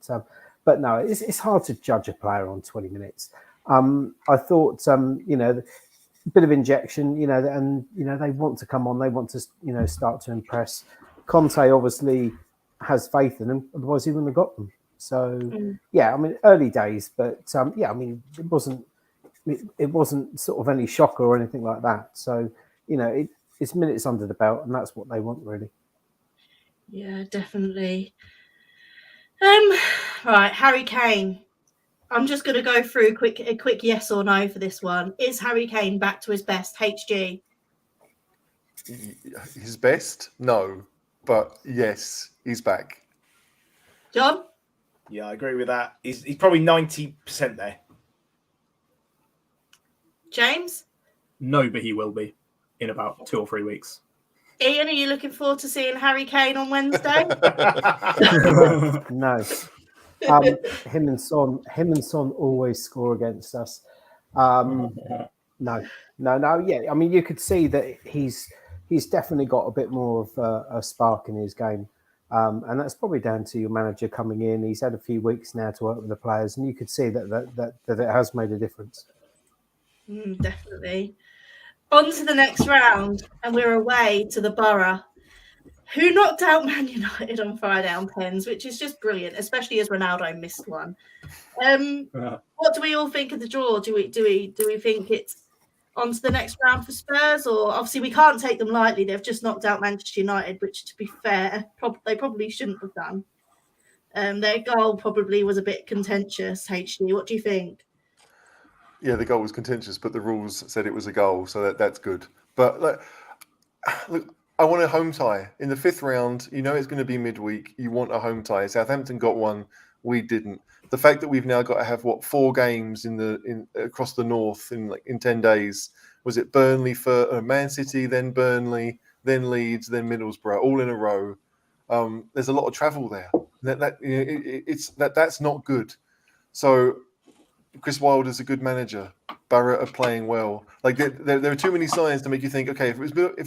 no, it's hard to judge a player on 20 minutes. I thought, a bit of injection, and they want to come on. They want to, start to impress. Conte obviously has faith in them, otherwise he wouldn't have got them. So yeah, I mean, early days, but yeah, I mean, it wasn't sort of any shocker or anything like that. So it's minutes under the belt, and that's what they want, really. Yeah, definitely. Right, Harry Kane. I'm just going to go through a quick yes or no for this one. Is Harry Kane back to his best? HG? His best? No. But yes, he's back. John? Yeah, I agree with that. He's probably 90% there. James? No, but he will be in about 2 or 3 weeks. Ian, are you looking forward to seeing Harry Kane on Wednesday? No. Him and Son always score against us. No. Yeah, I mean, you could see that he's definitely got a bit more of a spark in his game, and that's probably down to your manager coming in. He's had a few weeks now to work with the players, and you could see that it has made a difference. Definitely. On to the next round, and we're away to the Borough. who knocked out Man United on Friday on pens, which is just brilliant, especially as Ronaldo missed one. What do we all think of the draw? Do we think it's on to the next round for Spurs? Or obviously we can't take them lightly. They've just knocked out Manchester United, which, to be fair, they probably shouldn't have done. Their goal probably was a bit contentious. HD, what do you think? Yeah, the goal was contentious, but the rules said it was a goal, so that's good. But look, I want a home tie in the 5th round. You know it's going to be midweek. You want a home tie. Southampton got one. We didn't. The fact that we've now got to have 4 games across the north in 10 days. Was it Burnley for Man City, then Burnley, then Leeds, then Middlesbrough, all in a row? There's a lot of travel there. That's not good. So Chris Wilder's a good manager. Barrett are playing well. Like there are too many signs to make you think, okay, if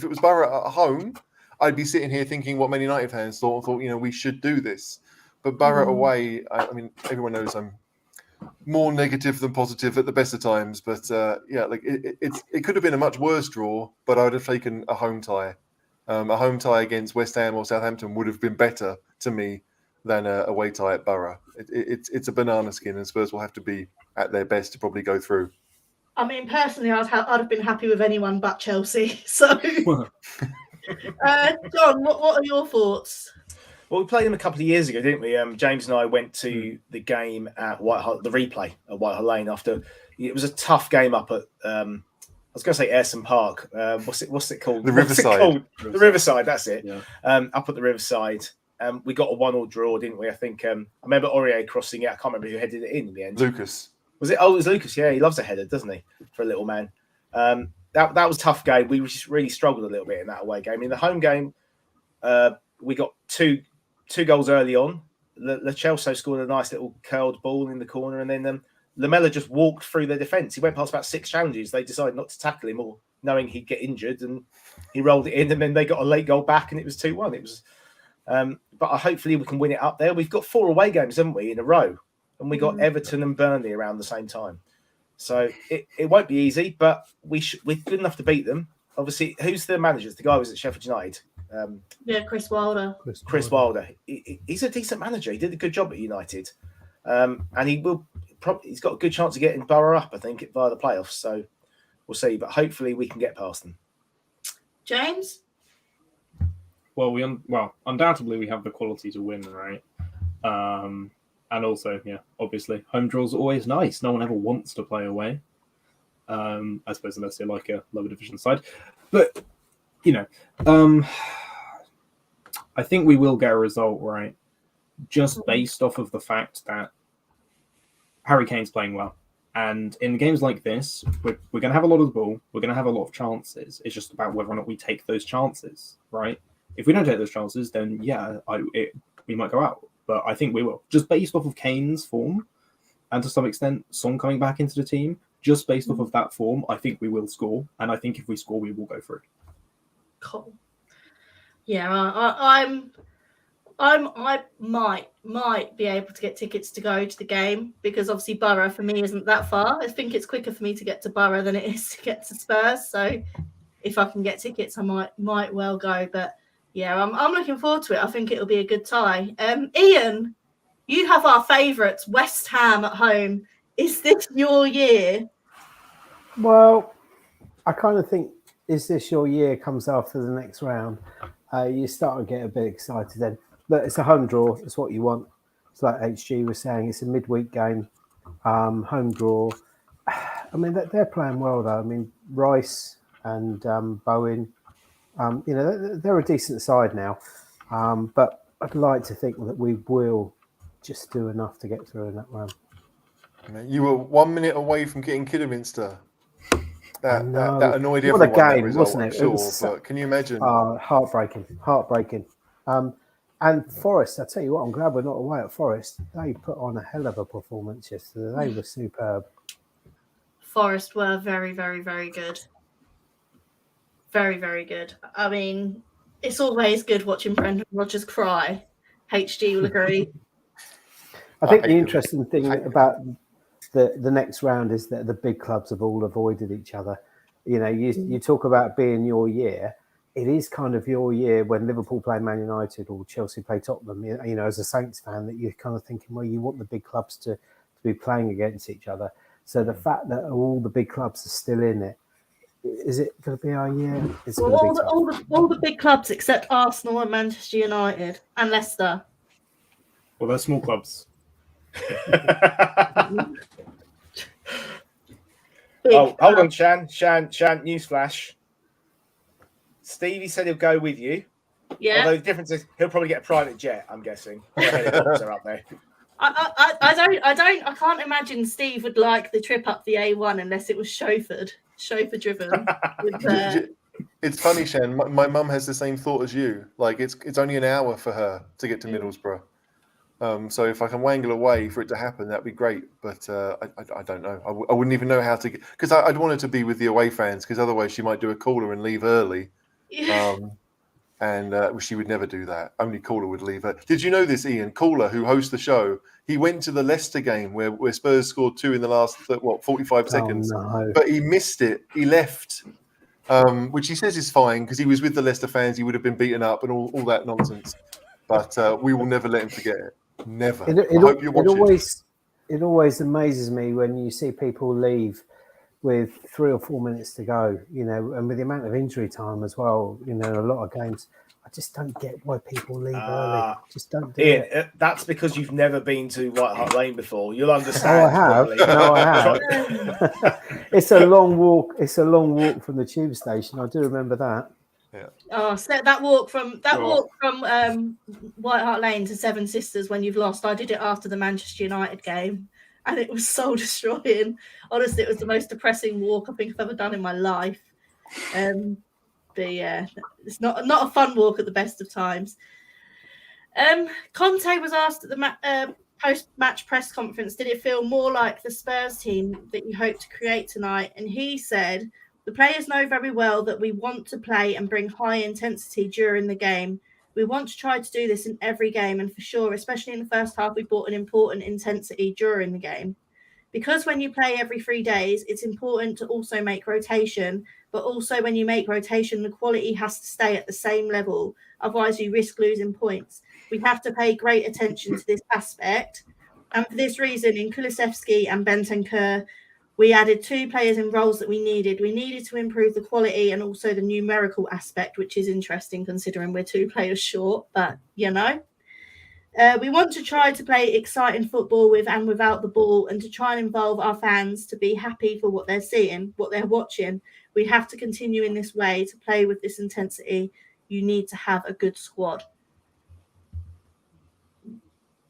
it was Barrett at home, I'd be sitting here thinking what Man United fans thought, we should do this. But Barrett away, I mean, everyone knows I'm more negative than positive at the best of times. But it could have been a much worse draw, but I would have taken a home tie. A home tie against West Ham or Southampton would have been better to me than a away tie at Borough. It's a banana skin, and Spurs will have to be at their best to probably go through. I mean, personally, I'd have been happy with anyone but Chelsea. So, John, what are your thoughts? Well, we played them a couple of years ago, didn't we? James and I went to the game at Whitehall, the replay at Whitehall Lane. After it was a tough game up at I was going to say Ayresome Park. What's it called? The Riverside. The Riverside. That's it. Yeah. Up at the Riverside. We got a 1-1 draw, didn't we? I think I remember Aurier crossing it. I can't remember who headed it in the end. Lucas. Was it? Oh, it was Lucas. Yeah, he loves a header, doesn't he? For a little man. That was a tough game. We just really struggled a little bit in that away game. In the home game, we got two goals early on. Lo Celso scored a nice little curled ball in the corner, and then Lamela just walked through their defence. He went past about 6 challenges. They decided not to tackle him, or knowing he'd get injured, and he rolled it in, and then they got a late goal back, and it was 2-1. It was, but hopefully we can win it up there. We've got 4 away games, haven't we, in a row, and we got Everton and Burnley around the same time. So it won't be easy, but we're good enough to beat them. Obviously, who's the manager? The guy who was at Sheffield United. Chris Wilder. Chris Wilder. He's a decent manager. He did a good job at United, and he's got a good chance of getting Borough up, I think, via the playoffs. So we'll see, but hopefully we can get past them. James? Well, undoubtedly we have the quality to win, right? And also, obviously, home draws are always nice. No one ever wants to play away. I suppose unless you're like a lower division side. But, I think we will get a result, right? Just based off of the fact that Harry Kane's playing well. And in games like this, we're going to have a lot of the ball. We're going to have a lot of chances. It's just about whether or not we take those chances, right? If we don't take those chances, then, we might go out. But I think we will. Just based off of Kane's form, and to some extent, Son coming back into the team, just based off of that form, I think we will score. And I think if we score, we will go through. Cool. Yeah, I might be able to get tickets to go to the game, because obviously Borough for me isn't that far. I think it's quicker for me to get to Borough than it is to get to Spurs. So if I can get tickets, I might well go. But yeah, I'm looking forward to it. I think it'll be a good tie. Ian, you have our favourites, West Ham at home. Is this your year? Well, I kind of think, is this your year comes after the next round. You start to get a bit excited then. Look, it's a home draw. It's what you want. It's like HG was saying. It's a midweek game, home draw. I mean, they're playing well, though. I mean, Rice and Bowen, they're a decent side now. But I'd like to think that we will just do enough to get through in that round. You were 1 minute away from getting Kidderminster. That annoyed everyone. What a game, result, wasn't it? Sure, but can you imagine? Heartbreaking. And Forest, I tell you what, I'm glad we're not away at Forest. They put on a hell of a performance yesterday. They were superb. Forest were very, very, very good. Very, very good. I mean, it's always good watching Brendan Rodgers cry. HG will agree. I think the interesting thing about the next round is that the big clubs have all avoided each other. You talk about being your year. it is kind of your year when Liverpool play Man United or Chelsea play Tottenham. You know, as a Saints fan, that you're kind of thinking, well, you want the big clubs to be playing against each other. So the fact that all the big clubs are still in it, is it going to be our year? It's Well, going to be tough. all the big clubs except Arsenal and Manchester United and Leicester. Well, they're small clubs. Oh, hold on, Shan, newsflash. Stevie said he'll go with you. Yeah. Although the difference is he'll probably get a private jet, I'm guessing. Or a helicopter up there. I can't imagine Steve would like the trip up the A1 unless it was chauffeur driven. It's funny, Shan. My mum has the same thought as you. Like it's only an hour for her to get to Middlesbrough. So if I can wangle away for it to happen, that'd be great. But I don't know. I wouldn't even know how to get, because I'd want her to be with the away fans, because otherwise she might do a caller and leave early. And she would never do that. Only Caller would leave her. Did you know this, Ian? Caller, who hosts the show, he went to the Leicester game where Spurs scored 2 in the last 45 seconds, no. but he missed it. He left, which he says is fine because he was with the Leicester fans. He would have been beaten up and all that nonsense. But we will never let him forget it. Never. I hope you're watching. It always amazes me when you see people leave with 3 or 4 minutes to go, you know, and with the amount of injury time as well, you know, a lot of games. I just don't get why people leave early. Just don't do it. That's because you've never been to White Hart Lane before. You'll understand. Oh, I have. No, I have. It's a long walk. It's a long walk from the tube station. I do remember that. Yeah. Oh, so that walk from White Hart Lane to Seven Sisters when you've lost. I did it after the Manchester United game, and it was soul destroying. Honestly, it was the most depressing walk I think I've ever done in my life. But yeah, it's not a fun walk at the best of times. Conte was asked at the post-match press conference, did it feel more like the Spurs team that you hoped to create tonight? And he said, the players know very well that we want to play and bring high intensity during the game. We want to try to do this in every game, and for sure, especially in the first half, we brought an important intensity during the game. Because when you play every 3 days, it's important to also make rotation, but also when you make rotation, the quality has to stay at the same level. Otherwise, you risk losing points. We have to pay great attention to this aspect. And for this reason, in Kulusevski and Bentancur, we added 2 players in roles that we needed. We needed to improve the quality and also the numerical aspect, which is interesting considering we're 2 players short, but you know. We want to try to play exciting football with and without the ball, and to try and involve our fans to be happy for what they're seeing, what they're watching. We have to continue in this way to play with this intensity. You need to have a good squad.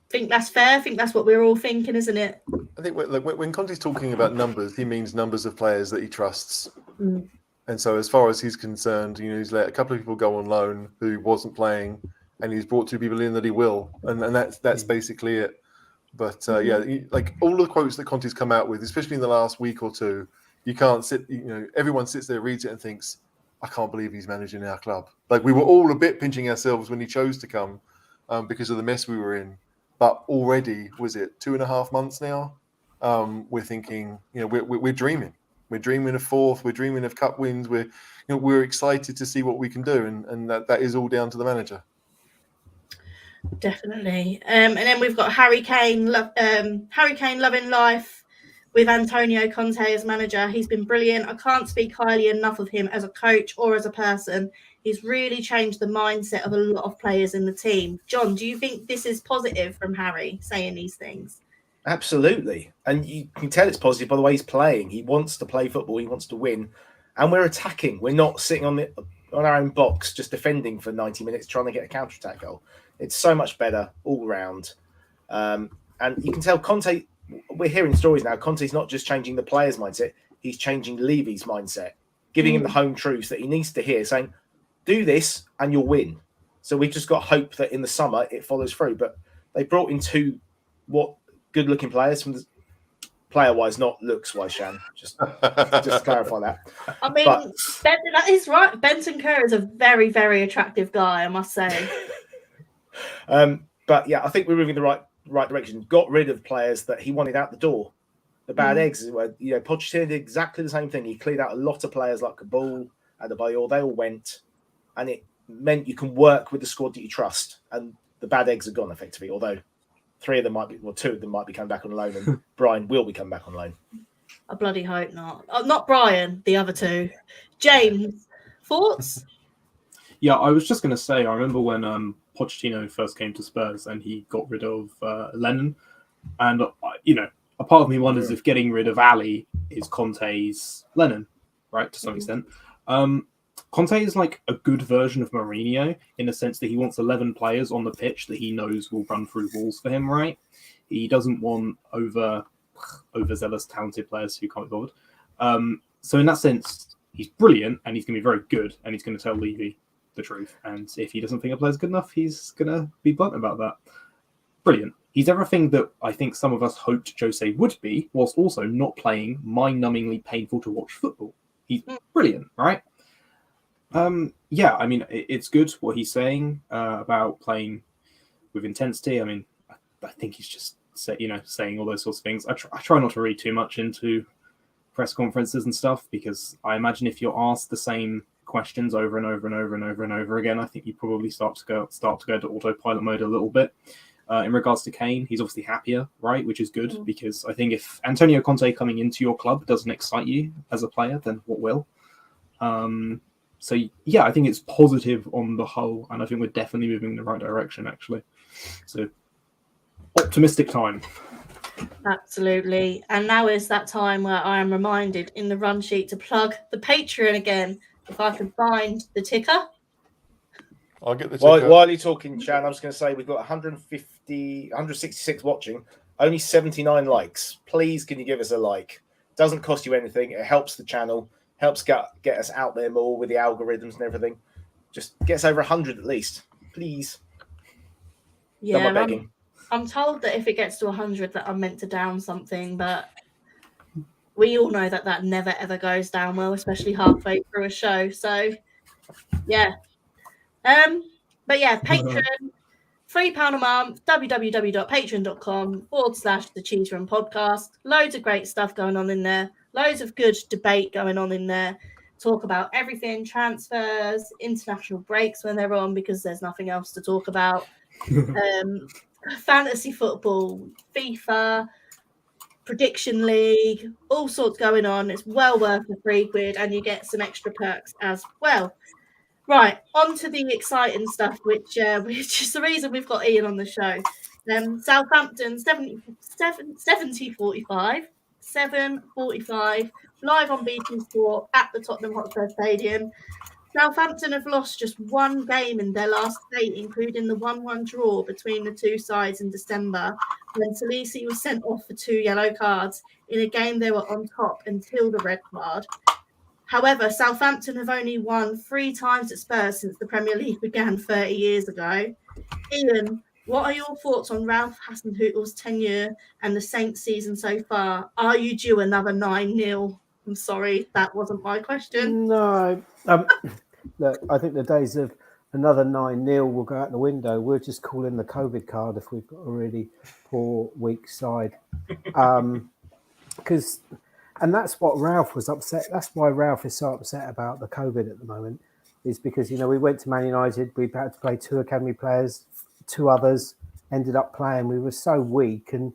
Think that's fair. I think that's what we're all thinking, isn't it? I think when Conte's talking about numbers, he means numbers of players that he trusts. Mm. And so as far as he's concerned, you know, he's let a couple of people go on loan who wasn't playing, and he's brought 2 people in that he will. And that's basically it. But like all the quotes that Conte's come out with, especially in the last week or 2, you can't sit, you know, everyone sits there, reads it and thinks, I can't believe he's managing our club. Like we were all a bit pinching ourselves when he chose to come because of the mess we were in. But already, was it 2.5 months now? We're thinking, you know, we're dreaming. We're dreaming of 4th. We're dreaming of cup wins. We're excited to see what we can do, and that is all down to the manager. Definitely. And then we've got Harry Kane loving life with Antonio Conte as manager. He's been brilliant. I can't speak highly enough of him as a coach or as a person. He's really changed the mindset of a lot of players in the team. John, do you think this is positive from Harry saying these things? Absolutely. And you can tell it's positive by the way he's playing. He wants to play football. He wants to win. And we're attacking. We're not sitting on our own box just defending for 90 minutes trying to get a counter-attack goal. It's so much better all round. And you can tell Conte, we're hearing stories now, Conte's not just changing the player's mindset, he's changing Levy's mindset, giving him the home truths that he needs to hear, saying, do this and you'll win. So we've just got hope that in the summer it follows through. But they brought in 2 good-looking players from the player-wise, not looks-wise, Shan. Just clarify that. I mean, that is right. Bentancur is a very, very attractive guy, I must say. But yeah, I think we're moving the right direction. Got rid of players that he wanted out the door. The bad eggs. You know, Pochettino did exactly the same thing. He cleared out a lot of players like Kabul, Adebayor. They all went. and it meant you can work with the squad that you trust, and the bad eggs are gone effectively. Although 2 of them might be coming back on loan, and Brian will be coming back on loan. I bloody hope not. Oh, not Brian, the other 2. James, thoughts? Yeah, I was just going to say, I remember when Pochettino first came to Spurs and he got rid of Lennon. And, a part of me wonders if getting rid of Ali is Conte's Lennon, right, to some extent. Conte is like a good version of Mourinho in the sense that he wants 11 players on the pitch that he knows will run through walls for him, right? He doesn't want overzealous, talented players who can't be bothered. So in that sense, he's brilliant and he's going to be very good and he's going to tell Levy the truth. And if he doesn't think a player's good enough, he's going to be blunt about that. Brilliant. He's everything that I think some of us hoped Jose would be, whilst also not playing mind-numbingly painful to watch football. He's brilliant, right? It's good what he's saying about playing with intensity. I mean, I think he's just saying all those sorts of things. I try not to read too much into press conferences and stuff because I imagine if you're asked the same questions over and over and over and over and over again, I think you probably start to go to autopilot mode a little bit. In regards to Kane, he's obviously happier, right? Which is good because I think if Antonio Conte coming into your club doesn't excite you as a player, then what will? So yeah, I think it's positive on the whole, and I think we're definitely moving in the right direction, actually. So optimistic time. Absolutely. And now is that time where I am reminded in the run sheet to plug the Patreon again. If I can find the ticker. I'll get the ticker. While you're talking, Shan, I was going to say we've got 166 watching, only 79 likes. Please, can you give us a like? Doesn't cost you anything. It helps the channel, helps get us out there more with the algorithms and everything. Just get us over 100 at least, please. Yeah, Done my begging. I'm told that if it gets to 100 that I'm meant to down something, but we all know that never ever goes down well, especially halfway through a show. So yeah. But yeah, Patreon, £3 a month, www.patreon.com/the Cheese Room Podcast. Loads of great stuff going on in there, loads of good debate going on in there. Talk about everything, transfers, international breaks when they're on because there's nothing else to talk about. Fantasy football, FIFA, prediction league, all sorts going on. It's well worth the £3 and you get some extra perks as well. Right, on to the exciting stuff, which is the reason we've got Ian on the show. Southampton 7:45 live on BT Sport at the Tottenham Hotspur Stadium. Southampton have lost just one game in their last 8, including the 1-1 draw between the two sides in December, when Salisi was sent off for 2 yellow cards in a game they were on top until the red card. However, Southampton have only won 3 times at Spurs since the Premier League began 30 years ago. Ian, what are your thoughts on Ralph Hasenhüttl's tenure and the Saints season so far? Are you due another 9-0? I'm sorry, that wasn't my question. No. Look, I think the days of another 9-0 will go out the window. We'll just call in the COVID card if we've got a really poor, weak side. Because, and that's what Ralph was upset. That's why Ralph is so upset about the COVID at the moment, is because, we went to Man United. We had to play 2 academy players, 2 others ended up playing. We were so weak, and,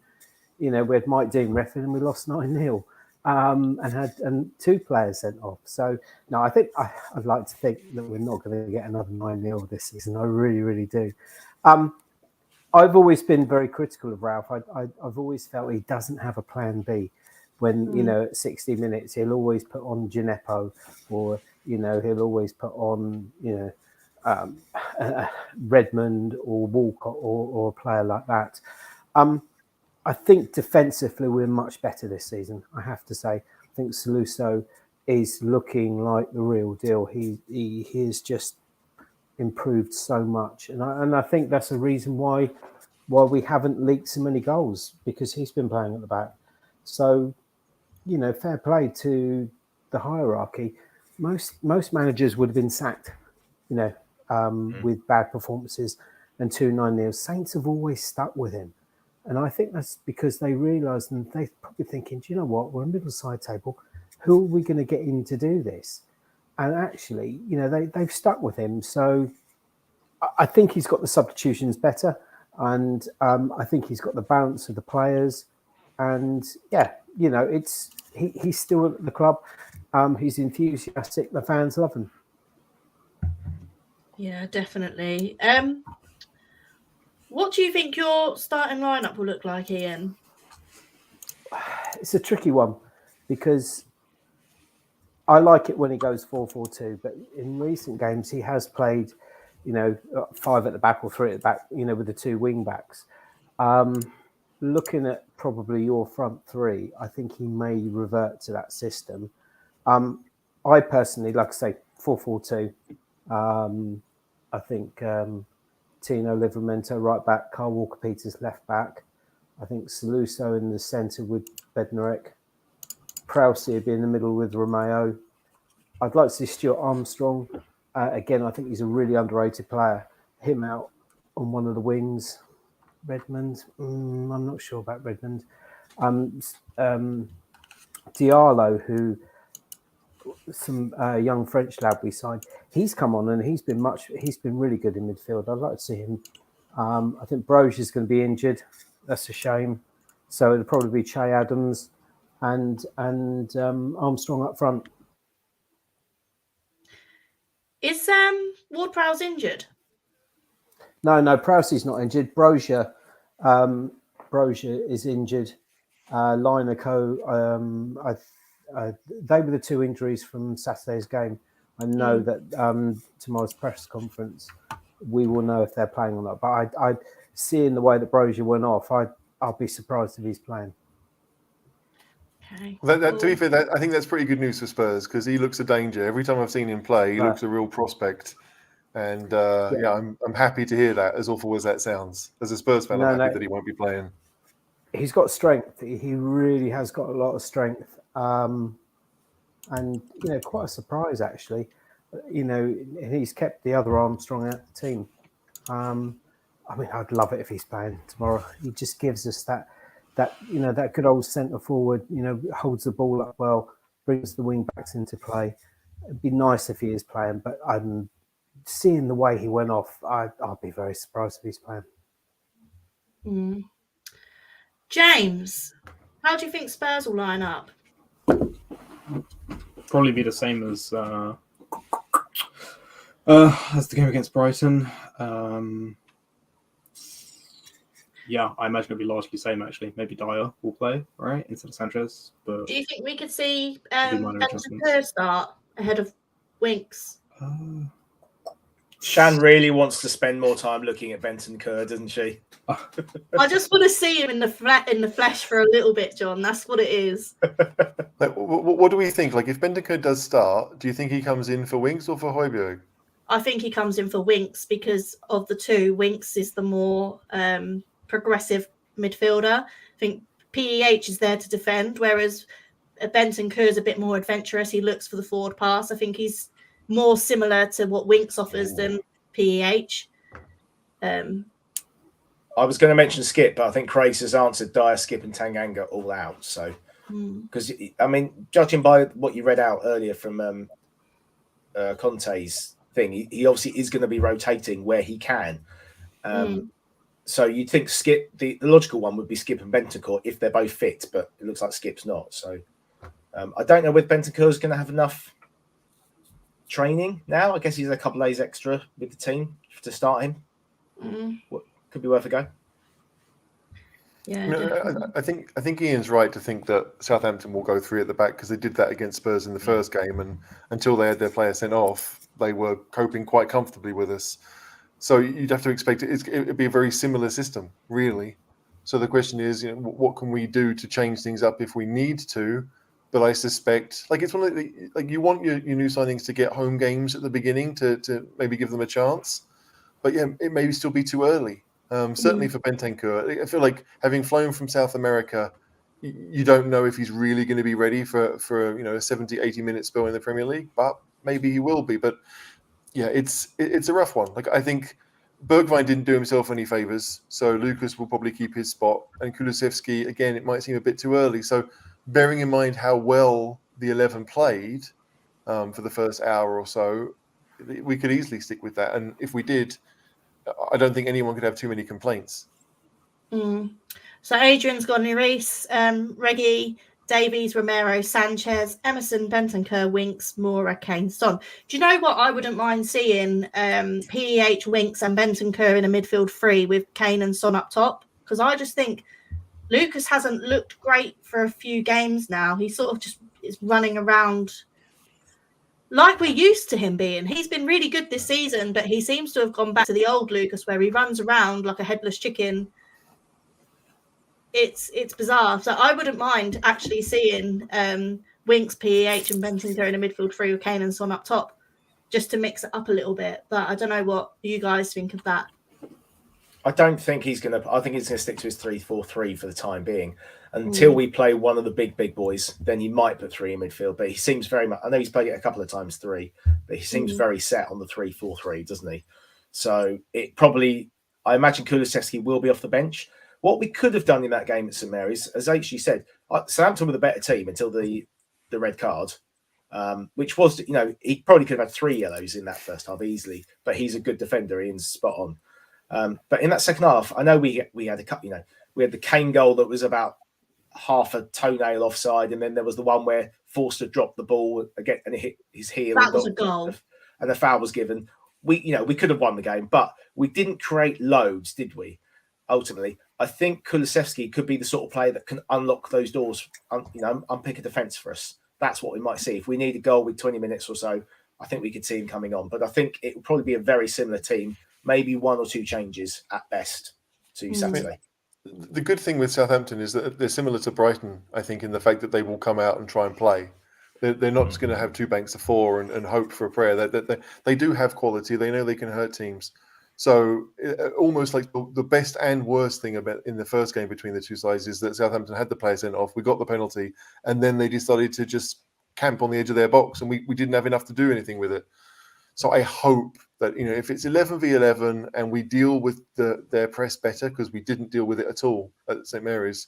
we had Mike Dean reffing and we lost 9-0. And had 2 players sent off. So no, I think I'd like to think that we're not going to get another 9-0 this season. I really, really do. I've always been very critical of Ralph. I've always felt he doesn't have a plan B. When at 60 minutes he'll always put on Gineppo, or he'll always put on Redmond or Walcott or a player like that. I think defensively we're much better this season, I have to say. I think Saluso is looking like the real deal. He has just improved so much. And I think that's a reason why we haven't leaked so many goals, because he's been playing at the back. So, fair play to the hierarchy. Most managers would have been sacked, with bad performances and 2 9-0. Saints have always stuck with him. And I think that's because they realised, and they're probably thinking, do you know what? We're a middle side table. Who are we going to get in to do this? and actually, they've stuck with him. So I think he's got the substitutions better, and I think he's got the balance of the players. And he's still at the club. He's enthusiastic. The fans love him. Yeah, definitely. What do you think your starting lineup will look like, Ian? It's a tricky one because I like it when he goes 4-4-2, but in recent games he has played, 5 at the back or 3 at the back, with the 2 wing backs. Looking at probably your front 3, I think he may revert to that system. I personally, like I say, 4-4-2. I think Tino Livramento right back, Carl Walker-Peters left back. I think Saluso in the centre with Bednarek. Prowse would be in the middle with Romeo. I'd like to see Stuart Armstrong. Again, I think he's a really underrated player. Him out on one of the wings. Redmond, I'm not sure about Redmond. Diallo, who some young French lad we signed, he's come on and he's been really good in midfield. I'd like to see him. I think Broge is going to be injured. That's a shame. So it'll probably be Che Adams and Armstrong up front. Is Ward-Prowse injured? No, Prowsey's not injured. Brozier is injured. Lineco, they were the 2 injuries from Saturday's game. I know that tomorrow's press conference, we will know if they're playing or not. But I seeing the way that Brozier went off, I'll be surprised if he's playing. Okay. To be fair, I think that's pretty good news for Spurs because he looks a danger. Every time I've seen him play, he looks a real prospect. And I'm happy to hear that, as awful as that sounds. As a Spurs fan, I'm happy that he won't be playing. He's got strength. He really has got a lot of strength. And, quite a surprise, actually. He's kept the other Armstrong out of the team. I'd love it if he's playing tomorrow. He just gives us that good old centre forward, holds the ball up well, brings the wing backs into play. It'd be nice if he is playing, but I'm seeing the way he went off, I'll be very surprised if he's playing. James, how do you think Spurs will line up? Probably be the same as the game against Brighton. I imagine it'll be largely the same, actually. Maybe Dyer will play, right, instead of Sanchez. But do you think we could see Bentancur start ahead of Winks? Shan really wants to spend more time looking at Bentancur, doesn't she? I just want to see him in the flesh for a little bit, John. That's what it is. What do we think? Like, if Bentancur does start, do you think he comes in for Winks or for Højbjerg? I think he comes in for Winks because of the 2. Winks is the more progressive midfielder. I think PEH is there to defend, whereas Bentancur is a bit more adventurous. He looks for the forward pass. I think he's more similar to what Winks offers than PEH. I was going to mention Skip, but I think Craig's has answered Dyer, Skip, and Tanganga all out. So, because judging by what you read out earlier from Conte's thing, he obviously is going to be rotating where he can. So you'd think Skip, the logical one would be Skip and Bentancur if they're both fit, but it looks like Skip's not. So I don't know whether Bentancur's going to have enough training now. I guess he's a couple of days extra with the team to start him. Could be worth a go. Yeah, I think Ian's right to think that Southampton will go 3 at the back because they did that against Spurs in the first game, and until they had their player sent off, they were coping quite comfortably with us. So you'd have to expect it'd be a very similar system, really. So the question is, what can we do to change things up if we need to? But I suspect, it's one of you want your new signings to get home games at the beginning to maybe give them a chance. But it may still be too early. Certainly for Bentancur, I feel like having flown from South America, you don't know if he's really going to be ready for a 70, 80 minute spell in the Premier League. But maybe he will be. But it's a rough one. I think Bergwijn didn't do himself any favours, so Lucas will probably keep his spot. And Kulusevski, again, it might seem a bit too early. So bearing in mind how well the 11 played, for the first hour or so, we could easily stick with that. And if we did, I don't think anyone could have too many complaints. So Adrian's got Reese, Reggie, Davies, Romero, Sanchez, Emerson, Bentancur, Winks, Moura, Kane, Son. Do you know what? I wouldn't mind seeing PEH, Winks and Bentancur in a midfield three with Kane and Son up top, because I just think Lucas hasn't looked great for a few games now. He sort of just is running around like we're used to him being. He's been really good this season, but he seems to have gone back to the old Lucas where he runs around like a headless chicken. It's bizarre. So I wouldn't mind actually seeing Winks, PEH and Bentancur in a midfield three with Kane and Son up top, just to mix it up a little bit. But I don't know what you guys think of that. I don't think he's going to. I think he's going to stick to his 3-4-3 for the time being until we play one of the big boys. Then he might put three in midfield, but he seems very much. I know he's played it a couple of times three, but he seems very set on the 3-4-3, doesn't he? So it probably. I imagine Kulusevski will be off the bench. What we could have done in that game at St Mary's, as H said, Southampton were the better team until the red card, which was, he probably could have had 3 yellows in that first half easily, but he's a good defender. Ian's spot on. But in that second half, I know we had a couple. We had the Kane goal that was about half a toenail offside, and then there was the one where Forster dropped the ball again and it hit his heel. That was a goal, and the foul was given. We could have won the game, but we didn't create loads, did we? Ultimately, I think Kulusevski could be the sort of player that can unlock those doors. Unpick a defence for us. That's what we might see if we need a goal with 20 minutes or so. I think we could see him coming on, but I think it will probably be a very similar team. Maybe 1 or 2 changes at best to Saturday. The good thing with Southampton is that they're similar to Brighton, I think, in the fact that they will come out and try and play. They're not just going to have 2 banks of 4 and hope for a prayer. They do have quality. They know they can hurt teams. So almost like the best and worst thing about in the first game between the two sides is that Southampton had the player sent off. We got the penalty, and then they decided to just camp on the edge of their box, and we didn't have enough to do anything with it. So I hope that, if it's 11v11 and we deal with their press better, because we didn't deal with it at all at St Mary's,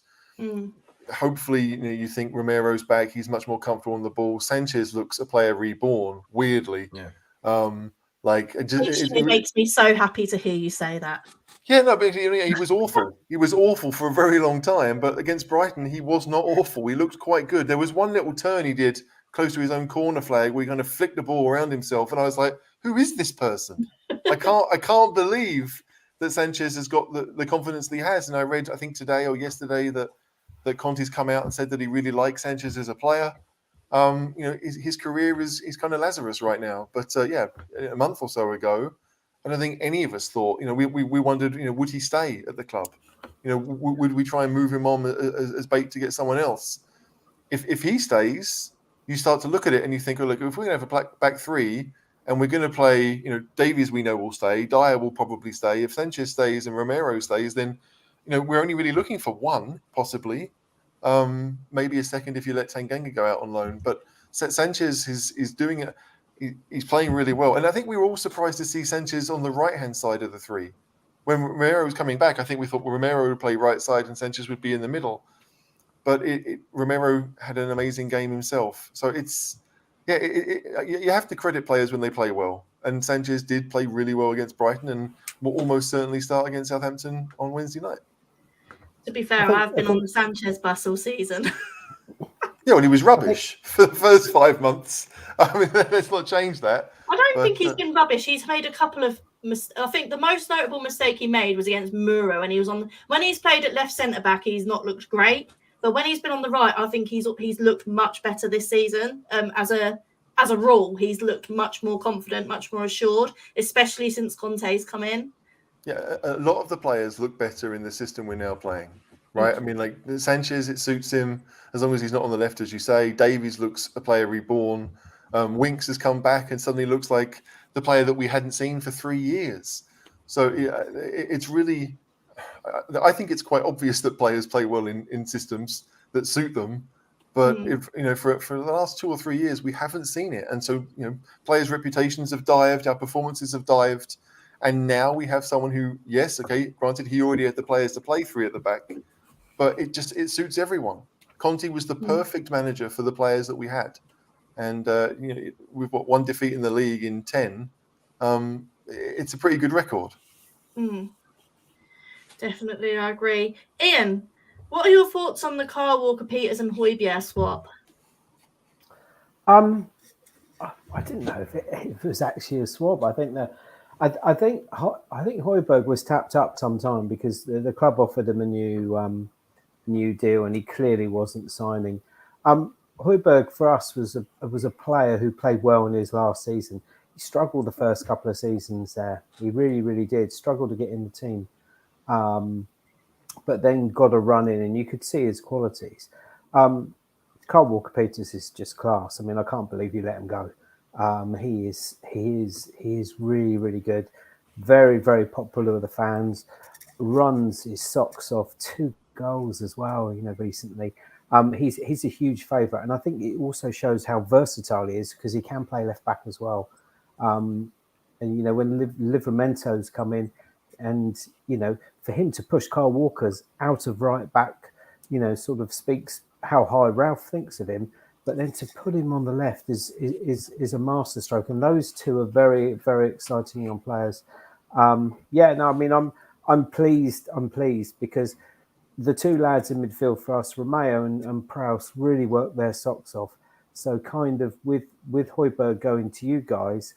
hopefully, you think Romero's back, he's much more comfortable on the ball. Sanchez looks a player reborn, weirdly. Yeah. It makes me so happy to hear you say that. Yeah, no, but he was awful. He was awful for a very long time, but against Brighton, he was not awful. He looked quite good. There was one little turn he did close to his own corner flag where he kind of flicked the ball around himself, and I was like, who is this person? I can't believe that Sanchez has got the confidence that he has. And I read, I think today or yesterday, that Conte's come out and said that he really likes Sanchez as a player. His career is kind of Lazarus right now. But a month or so ago, I don't think any of us thought. We wondered, would he stay at the club? Would we try and move him on as bait to get someone else? If he stays, you start to look at it and you think, oh, look, if we're going to have a back three and we're going to play, Davies we know will stay, Dyer will probably stay. If Sanchez stays and Romero stays, then we're only really looking for one, possibly. Maybe a second if you let Tanganga go out on loan. But Sanchez is doing it. He's playing really well. And I think we were all surprised to see Sanchez on the right-hand side of the three. When Romero was coming back, I think we thought Romero would play right side and Sanchez would be in the middle. But Romero had an amazing game himself. So you have to credit players when they play well. And Sanchez did play really well against Brighton and will almost certainly start against Southampton on Wednesday night. To be fair, I've been on the Sanchez bus all season. Yeah, well, he was rubbish for the first 5 months. I mean, let's not change that. I don't think he's been rubbish. He's made a couple of I think the most notable mistake he made was against Muro, and he was when he's played at left centre back, he's not looked great. But when he's been on the right, I think he's looked much better this season. As a rule, he's looked much more confident, much more assured, especially since Conte's come in. Yeah, a lot of the players look better in the system we're now playing, right? I mean, like Sanchez, it suits him as long as he's not on the left, as you say. Davies looks a player reborn. Winks has come back and suddenly looks like the player that we hadn't seen for 3 years. So it's really, I think it's quite obvious that players play well in systems that suit them. But if for the last 2 or 3 years, we haven't seen it. And so, players' reputations have dived, our performances have dived. And now we have someone who, yes, okay, granted, he already had the players to play 3 at the back, but it suits everyone. Conte was the perfect manager for the players that we had. and we've got 1 defeat in the league in 10. It's a pretty good record. Definitely, I agree. Ian, what are your thoughts on the Kyle Walker-Peters and Højbjerg swap? I didn't know if it was actually a swap. I think I think Højbjerg was tapped up sometime because the club offered him a new deal, and he clearly wasn't signing. Højbjerg for us was a player who played well in his last season. He struggled the first couple of seasons there. He really, really did struggle to get in the team, but then got a run in, and you could see his qualities. Kyle Walker-Peters is just class. I mean, I can't believe you let him go. He is really, really good. Very, very popular with the fans. Runs his socks off. 2 goals as well, recently. He's a huge favourite, and I think it also shows how versatile he is because he can play left back as well. And when Livramento's come in, and for him to push Kyle Walker's out of right back, sort of speaks how high Ralph thinks of him. But then to put him on the left is a masterstroke, and those two are very, very exciting young players. I'm pleased. I'm pleased because the 2 lads in midfield for us, Romeo and Prowse, really worked their socks off. So kind of with Højbjerg going to you guys,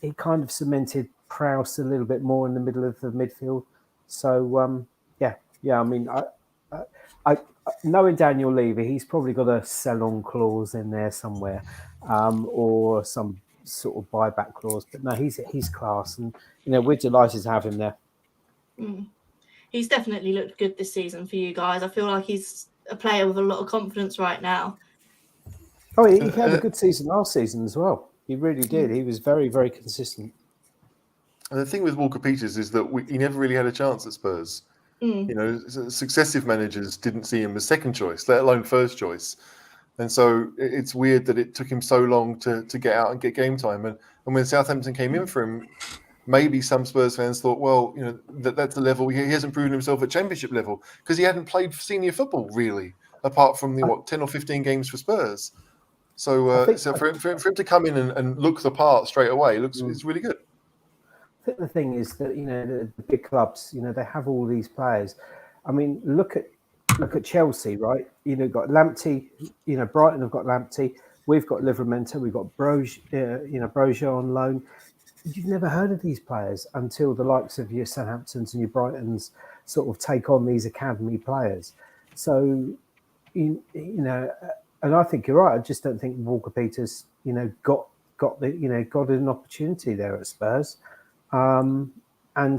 it kind of cemented Prowse a little bit more in the middle of the midfield. So I mean, I knowing Daniel Levy, he's probably got a sell-on clause in there somewhere, or some sort of buyback clause. But no, he's class, and we're delighted to have him there. He's definitely looked good this season for you guys. I feel like he's a player with a lot of confidence right now. Oh, he had a good season last season as well. He really did. He was very, very consistent. And the thing with Walker-Peters is that he never really had a chance at Spurs. Successive managers didn't see him as second choice, let alone first choice. And so it's weird that it took him so long to get out and get game time. And when Southampton came in for him, maybe some Spurs fans thought, well, that's the level. He hasn't proven himself at Championship level because he hadn't played senior football really, apart from the 10 or 15 games for Spurs. So for him to come in and look the part straight away, it's really good. I think the thing is that the big clubs, they have all these players. I mean, look at Chelsea, right? Got Lamptey. Brighton have got Lamptey. We've got Livramento. We've got Brozier on loan. You've never heard of these players until the likes of your Southamptons and your Brightons sort of take on these academy players. So, and I think you're right. I just don't think Walker-Peters, got an opportunity there at Spurs. And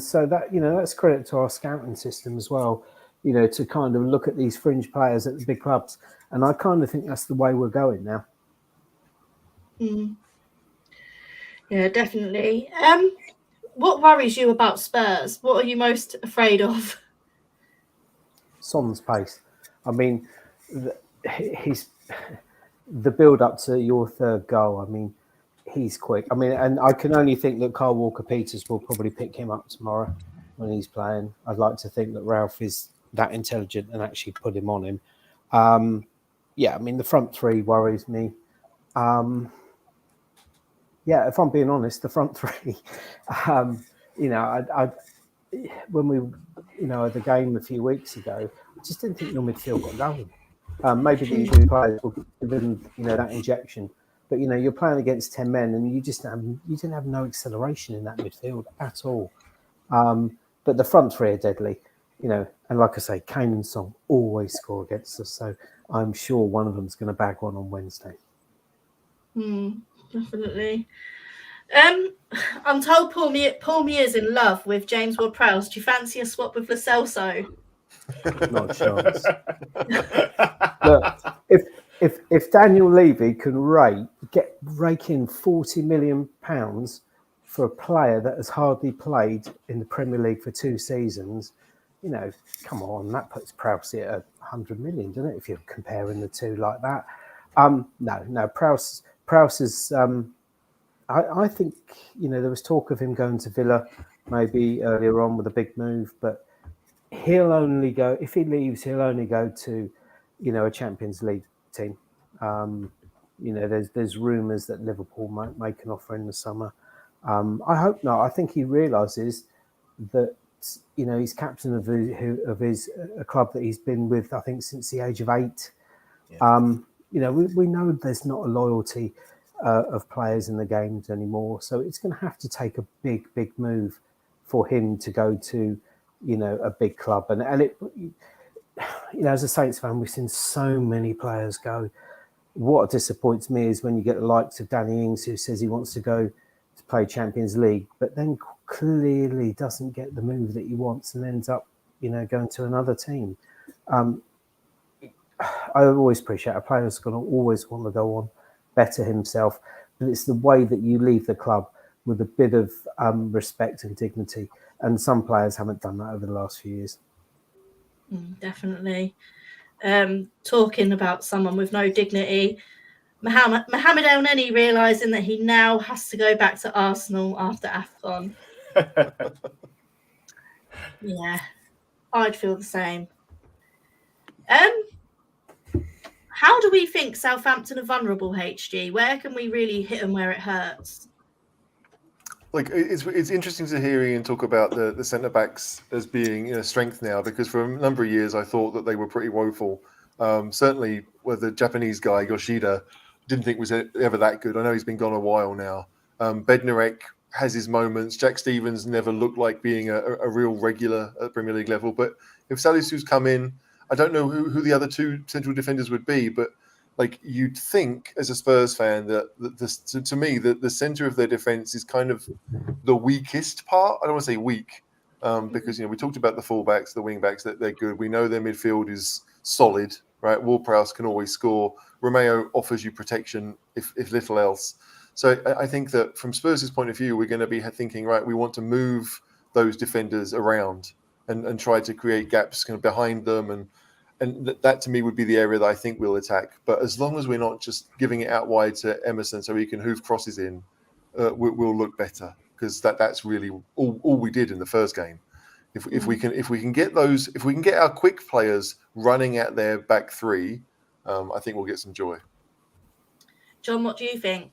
so that, that's credit to our scouting system as well, to kind of look at these fringe players at the big clubs. And I kind of think that's the way we're going now. Yeah, definitely. What worries you about Spurs? What are you most afraid of? Son's pace. I mean, he's the build up to your 3rd goal. I mean, he's quick. I mean, and I can only think that Kyle Walker-Peters will probably pick him up tomorrow when he's playing. I'd like to think that Ralph is that intelligent and actually put him on him. I mean, the front 3 worries me. If I'm being honest, the front 3, when we, at the game a few weeks ago, I just didn't think your midfield got going. Maybe these new players will give them, that injection. But you're playing against 10 men, and you didn't have no acceleration in that midfield at all. But the front 3 are deadly, and like I say, Kane and Son always score against us. So I'm sure one of them's going to bag one on Wednesday. Definitely. I'm told Paul Mears in love with James Ward-Prowse. Do you fancy a swap with Lo Celso? Not a chance. Look, if Daniel Levy can rake in £40 million for a player that has hardly played in the Premier League for 2 seasons, come on, that puts Prowse at 100 million, doesn't it? If you're comparing the two like that. No, Prowse is. I think there was talk of him going to Villa maybe earlier on with a big move, but he'll only go if he leaves. He'll only go to a Champions League team. there's rumours that Liverpool might make an offer in the summer. I hope not. I think he realises that he's captain of a club that he's been with, I think, since the age of 8. Yeah. We know there's not a loyalty of players in the games anymore, so it's going to have to take a big move for him to go to a big club. And it, as a Saints fan, we've seen so many players go. What disappoints me is when you get the likes of Danny Ings, who says he wants to go to play Champions League, but then clearly doesn't get the move that he wants and ends up, going to another team. I always appreciate a player is going to always want to go on, better himself, but it's the way that you leave the club with a bit of respect and dignity. And some players haven't done that over the last few years. Definitely. Talking about someone with no dignity, Mohamed El Neni realising that he now has to go back to Arsenal after AFCON. Yeah, I'd feel the same. How do we think Southampton are vulnerable, HG? Where can we really hit them where it hurts? Like, it's interesting to hear Ian talk about the centre backs as being strength now, because for a number of years I thought that they were pretty woeful. Certainly, with the Japanese guy Yoshida, didn't think was ever that good. I know he's been gone a while now. Bednarek has his moments. Jack Stevens never looked like being a real regular at Premier League level. But if Salisu's come in, I don't know who the other two central defenders would be, but like you'd think as a Spurs fan that to me the centre of their defence is kind of the weakest part. I don't want to say weak because we talked about the fullbacks, the wing backs, that they're good. We know their midfield is solid, right? Ward-Prowse can always score. Romeo offers you protection if little else. So I think that from Spurs' point of view, we're going to be thinking, right, we want to move those defenders around and try to create gaps kind of behind them, and that to me would be the area that I think we'll attack. But as long as we're not just giving it out wide to Emerson so he can hoof crosses in, we'll look better, because that's really all we did in the first game. If we can get our quick players running at their back three, I think we'll get some joy. John, what do you think?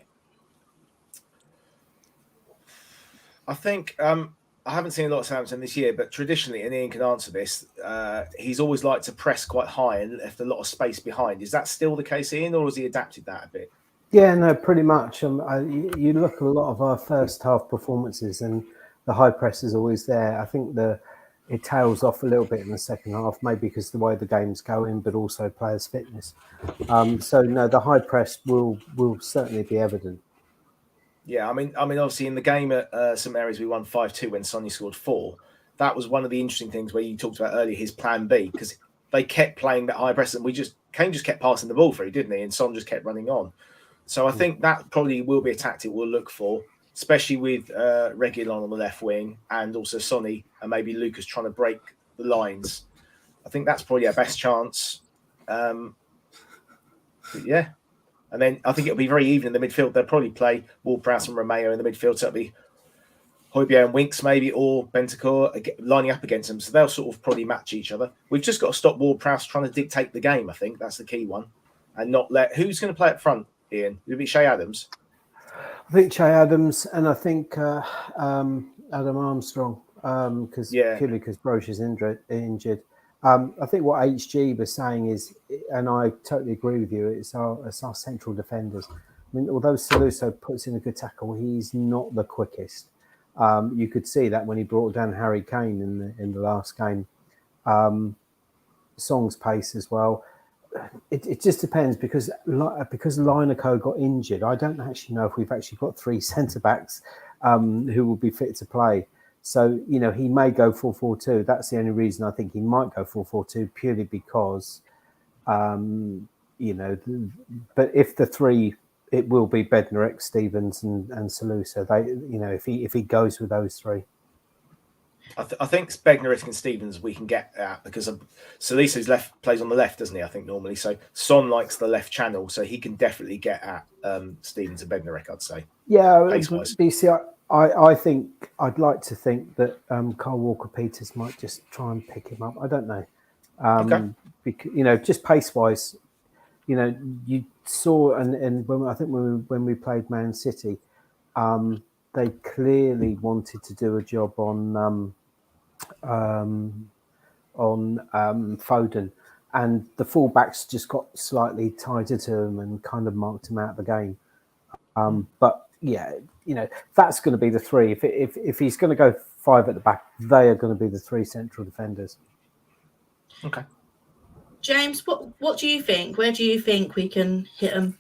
I think I haven't seen a lot of Southampton this year, but traditionally, and Ian can answer this, he's always liked to press quite high and left a lot of space behind. Is that still the case, Ian, or has he adapted that a bit? Yeah, no, pretty much. You look at a lot of our first half performances and the high press is always there. I think it tails off a little bit in the second half, maybe because of the way the game's going, but also players' fitness. So no, the high press will certainly be evident. Yeah, I mean, obviously in the game at St Mary's we won 5-2 when Sonny scored 4. That was one of the interesting things where you talked about earlier, his plan B, because they kept playing that high press and Kane just kept passing the ball through, didn't he? And Son just kept running on. So I think that probably will be a tactic we'll look for, especially with Reguilon on the left wing and also Sonny and maybe Lucas trying to break the lines. I think that's probably our best chance. Yeah. And then I think it'll be very even in the midfield. They'll probably play Ward-Prowse and Romeo in the midfield. So it'll be Højbjerg and Winks maybe, or Bentancur lining up against them. So they'll sort of probably match each other. We've just got to stop Ward-Prowse trying to dictate the game, I think. That's the key one. And not let... Who's going to play up front, Ian? It'll be Shea Adams. I think Shea Adams and I think Adam Armstrong, purely because Broch is injured. I think what HG was saying is, and I totally agree with you, it's our central defenders. I mean, although Saluso puts in a good tackle, he's not the quickest. You could see that when he brought down Harry Kane in the last game. Song's pace as well. It just depends because Lineker got injured. I don't actually know if we've actually got 3 centre backs who will be fit to play. So, he may go 4-4-2. That's the only reason I think he might go 4-4-2, purely because, but if the 3, it will be Bednarek, Stevens and Saluso. If he goes with those 3. I think Bednarek and Stevens we can get at because Saluso's plays on the left, doesn't he? I think normally. So Son likes the left channel, so he can definitely get at Stevens and Bednarek, I'd say. Yeah, BC. I think I'd like to think that Kyle Walker-Peters might just try and pick him up. I don't know. Okay. Because, just pace-wise, you saw, and when we played Man City, they clearly wanted to do a job on Foden, and the fullbacks just got slightly tighter to him and kind of marked him out of the game. But yeah, that's going to be the three. If he's going to go 5 at the back, they are going to be the 3 central defenders. Okay. James, what do you think? Where do you think we can hit them?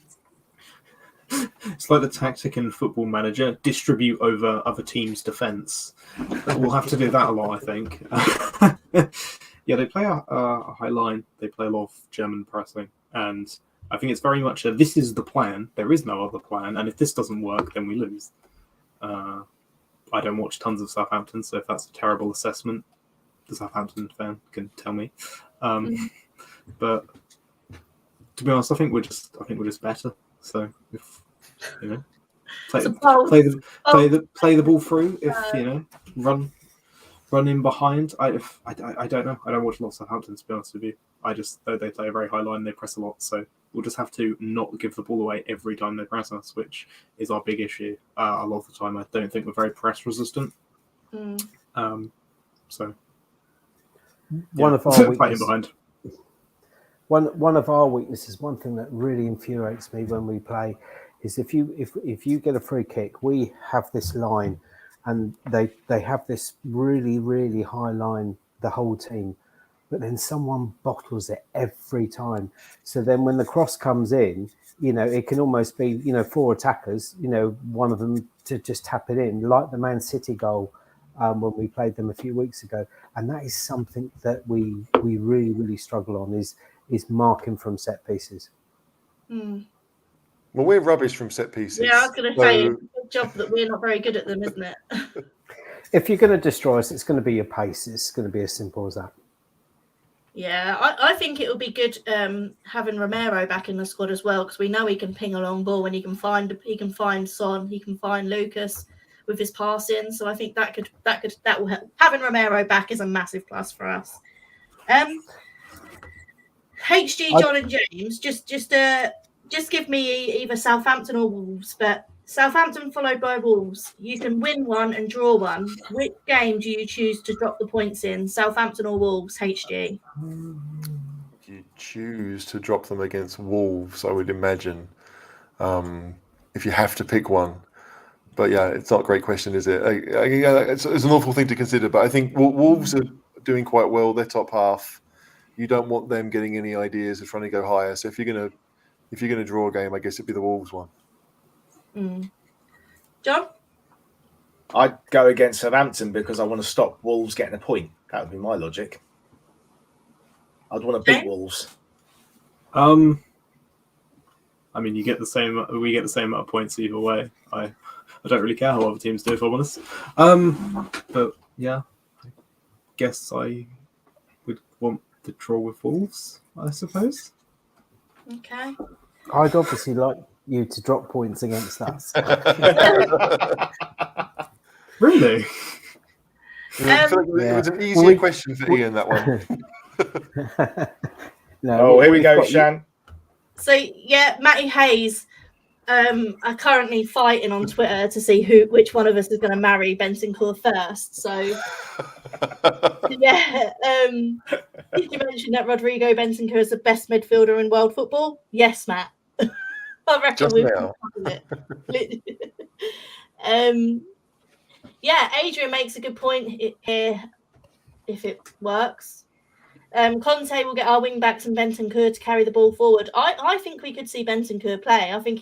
It's like the tactic in Football Manager: distribute over other teams' defence. We'll have to do that a lot, I think. Yeah, they play a high line. They play a lot of German pressing, and I think it's very much this is the plan. There is no other plan, and if this doesn't work, then we lose. I don't watch tons of Southampton, so if that's a terrible assessment, the Southampton fan can tell me. But to be honest, I think we're just better. So if play the ball through, if run in behind. I don't know. I don't watch a lot of Southampton, to be honest with you. They play a very high line. They press a lot, so we'll just have to not give the ball away every time they press us, which is our big issue. A lot of the time, I don't think we're very press resistant. So one of our weaknesses. Behind. One of our weaknesses, one thing that really infuriates me when we play, is if you get a free kick, we have this line, and they have this really, really high line, the whole team, but then someone bottles it every time. So then when the cross comes in, it can almost be 4 attackers, one of them to just tap it in, like the Man City goal when we played them a few weeks ago. And that is something that we really, really struggle on, is marking from set pieces. Well, we're rubbish from set pieces. Yeah, I was going to say, it's a good job that we're not very good at them, isn't it? If you're going to destroy us, it's going to be your pace. It's going to be as simple as that. Yeah, I think it would be good having Romero back in the squad as well, because we know he can ping a long ball and he can find Son, he can find Lucas with his passing. So I think that will help. Having Romero back is a massive plus for us. HG, John and James, just give me either Southampton or Wolves, but Southampton followed by Wolves. You can win one and draw one. Which game do you choose to drop the points in, Southampton or Wolves, HG? You choose to drop them against Wolves, I would imagine, if you have to pick one. But yeah, it's not a great question, is it? It's an awful thing to consider, but I think Wolves are doing quite well. They're top half. You don't want them getting any ideas of trying to go higher. So if you're gonna draw a game, I guess it'd be the Wolves one. John? I'd go against Southampton because I want to stop Wolves getting a point. That would be my logic. I'd want to beat Wolves. I mean, we get the same amount of points either way. I don't really care how other teams do, if I'm honest. But yeah, I guess I would want to draw with Wolves, I suppose. Okay. I'd obviously like you to drop points against us. Really? I feel like it was an easier question for Ian, that one. No, here we go, Shan. So yeah, Matty Hayes are currently fighting on Twitter to see which one of us is going to marry Bentancur first. So yeah, did you mention that Rodrigo Bentancur is the best midfielder in world football? Yes, Matt. I reckon we've covered it. Yeah, Adrian makes a good point here. If it works, Conte will get our wing backs and Bentancur to carry the ball forward. I think we could see Bentancur play. I think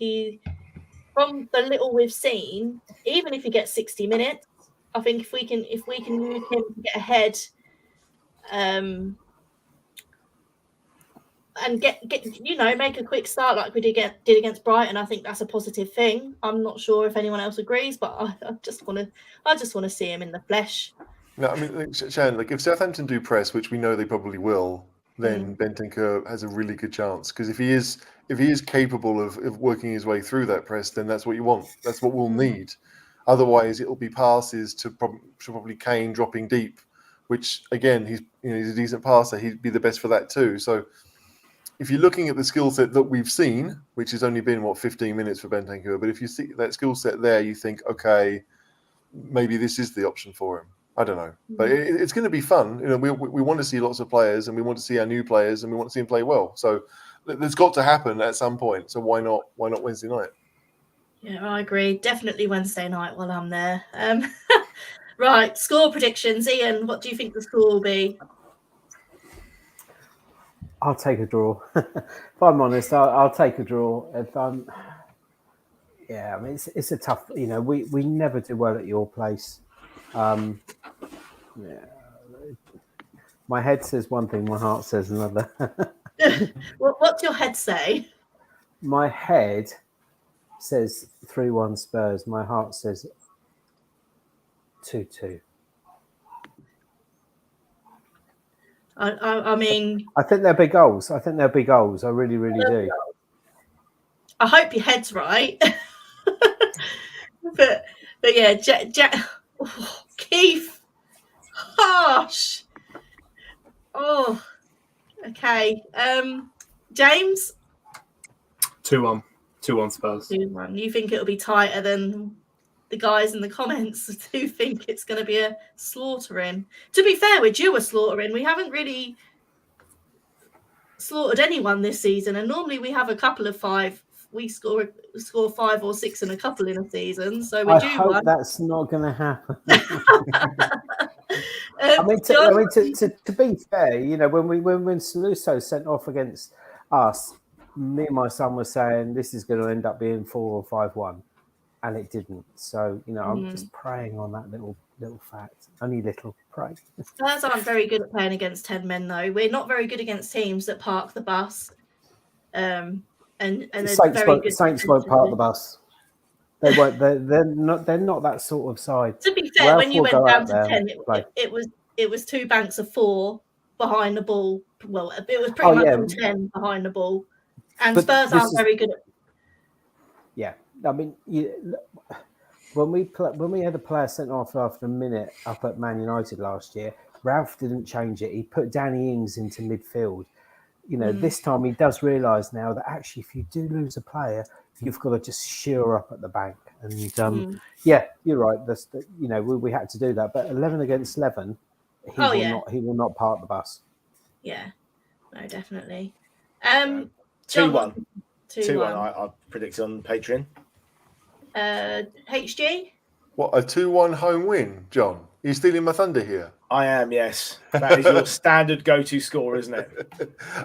from the little we've seen, even if he gets 60 minutes, I think if we can use him to get ahead, and get make a quick start like we did against Brighton, I think that's a positive thing. I'm not sure if anyone else agrees, but I just want to see him in the flesh. No, I mean, Shan, if Southampton do press, which we know they probably will, then Bentancur has a really good chance. Because if he is capable of working his way through that press, then that's what you want. That's what we'll need. Otherwise, it'll be passes to probably Kane dropping deep, which again he's a decent passer. He'd be the best for that too. So if you're looking at the skill set that we've seen, which has only been 15 minutes for Bentancur, but if you see that skill set there, you think, okay, maybe this is the option for him. I don't know, but it's going to be fun. You know, we want to see lots of players, and we want to see our new players, and we want to see them play well. So there's got to happen at some point. So why not Wednesday night? Yeah, I agree. Definitely Wednesday night while I'm there. Right, score predictions. Ian, what do you think the score will be? I'll take a draw. If I'm honest, I'll take a draw. Yeah, I mean, it's a tough. You know, we never do well at your place. Yeah, my head says one thing, my heart says another. What's your head say? My head says 3-1 Spurs. My heart says 2-2. I mean, I think there'll be goals. I really, really do. I hope your head's right. but yeah, Keith, harsh. Oh, okay. James, 2-1 Spurs. 2-1. You think it'll be tighter than the guys in the comments who think it's going to be a slaughtering? To be fair, we're due a slaughtering. We haven't really slaughtered anyone this season, and normally we have a couple of 5. We score 5 or 6 in a couple in a season, so we're due hope one. That's not going to happen. John, to be fair, you know, when Saluso sent off against us, me and my son were saying this is going to end up being 4 or 5-1, and it didn't. So, you know, I'm just praying on that little fact. Only little pray. Spurs aren't very good at playing against 10 men, though. We're not very good against teams that park the bus. And Saints won't park the bus. They won't. They're not that sort of side. To be fair, when you went down to 10, it was 2 banks of 4 behind the ball. Well, it was pretty much all 10 behind the ball. And Spurs aren't very good at. Yeah, I mean, when we had a player sent off after a minute up at Man United last year, Ralph didn't change it. He put Danny Ings into midfield. You know, this time he does realise now that actually, if you do lose a player, you've got to just shear up at the bank. And yeah, you're right. We had to do that. But 11 against 11, he will not park the bus. Yeah, no, definitely. 2-1. 2-1. 2-1. I predicted on Patreon. HG? What, a 2-1 home win, John? Are you stealing my thunder here? I am, yes. That is your standard go-to score, isn't it?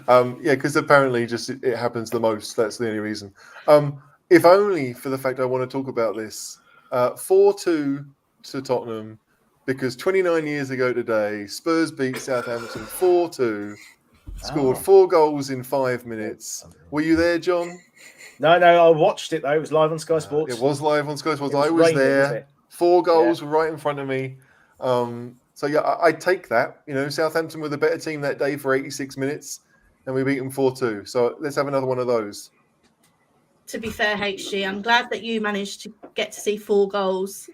Yeah, because apparently it happens the most. That's the only reason. If only for the fact I want to talk about this. 4-2 to Tottenham, because 29 years ago today, Spurs beat Southampton 4-2, scored 4 goals in 5 minutes. Were you there, John? No, I watched it, though. It was live on Sky Sports. It was live on Sky Sports. I was raining, there. 4 goals were right in front of me. So, yeah, I take that. You know, Southampton were the better team that day for 86 minutes, and we beat them 4-2. So let's have another one of those. To be fair, HG, I'm glad that you managed to get to see 4 goals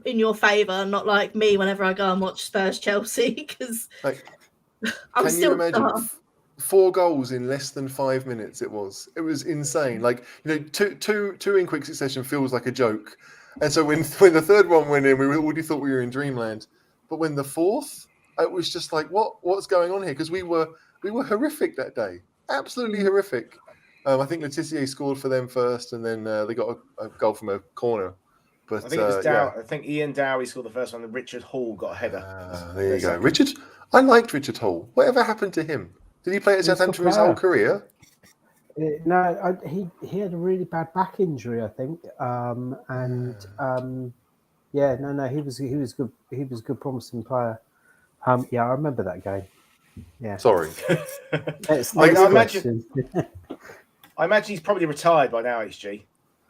in your favour, not like me whenever I go and watch Spurs Chelsea, because I'm can you imagine 4 goals in less than 5 minutes? It was insane. Like, you know, two in quick succession feels like a joke. And so when the third one went in, we already thought we were in dreamland. But when the fourth, it was just like, what's going on here? Because we were horrific that day, absolutely horrific. I think Letitia scored for them first, and then they got a goal from a corner. But I think it was I think Ian Dowie scored the first one, and Richard Hall got a header. There you go, Richard. I liked Richard Hall. Whatever happened to him? Did he play at Southampton his whole career? No, he had a really bad back injury, I think, he was good. He was a good, promising player. I remember that game. Yeah, sorry. I imagine he's probably retired by now, HG.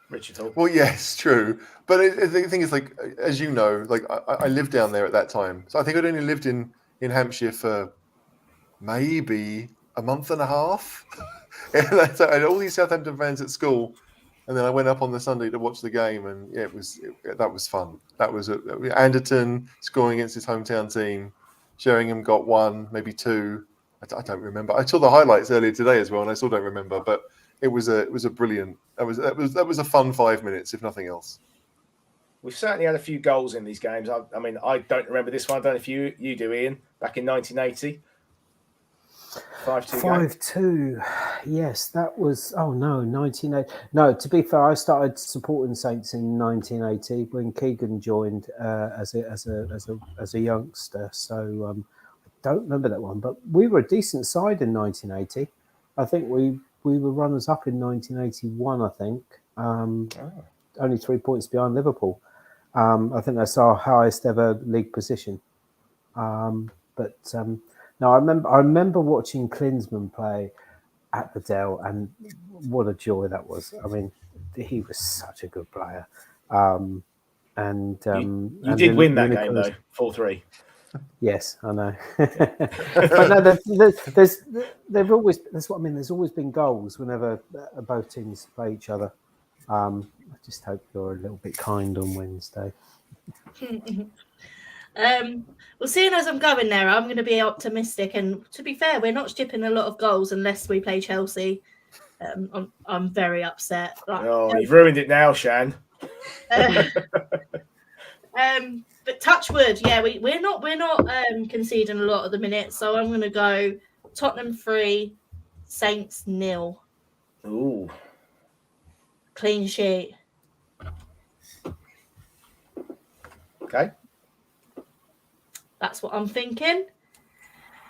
Richard Hall. Well, yes, true. But the thing is, like, as you know, like I lived down there at that time, so I think I'd only lived in Hampshire for maybe a month and a half. And I had all these Southampton fans at school, and then I went up on the Sunday to watch the game, and that was fun. That was Anderton scoring against his hometown team. Sheringham got 1, maybe 2. I don't remember. I saw the highlights earlier today as well, and I still don't remember. But it was a brilliant. That was a fun 5 minutes, if nothing else. We've certainly had a few goals in these games. I mean, I don't remember this one. I don't know if you do, Ian. Back in 1980, 5-2 game. 5-2. Yes, that was. Oh no, 1980. No, to be fair, I started supporting Saints in 1980 when Keegan joined as a youngster. So I don't remember that one, but we were a decent side in 1980. I think we were runners up in 1981. I think only 3 points behind Liverpool. I think that's our highest ever league position. No, I remember watching Klinsmann play at the Dell, and what a joy that was. I mean, he was such a good player. You did win that game though, 4-3. Yes, I know. But no, they've always. That's what I mean. There's always been goals whenever both teams play each other. I just hope you're a little bit kind on Wednesday. Well, seeing as I'm going there, I'm going to be optimistic. And to be fair, we're not shipping a lot of goals unless we play Chelsea. I'm very upset. You've ruined it now, Shan. But touch wood, yeah, we're not conceding a lot at the minute. So I'm going to go Tottenham 3, Saints 0. Ooh, clean sheet. Okay. That's what I'm thinking.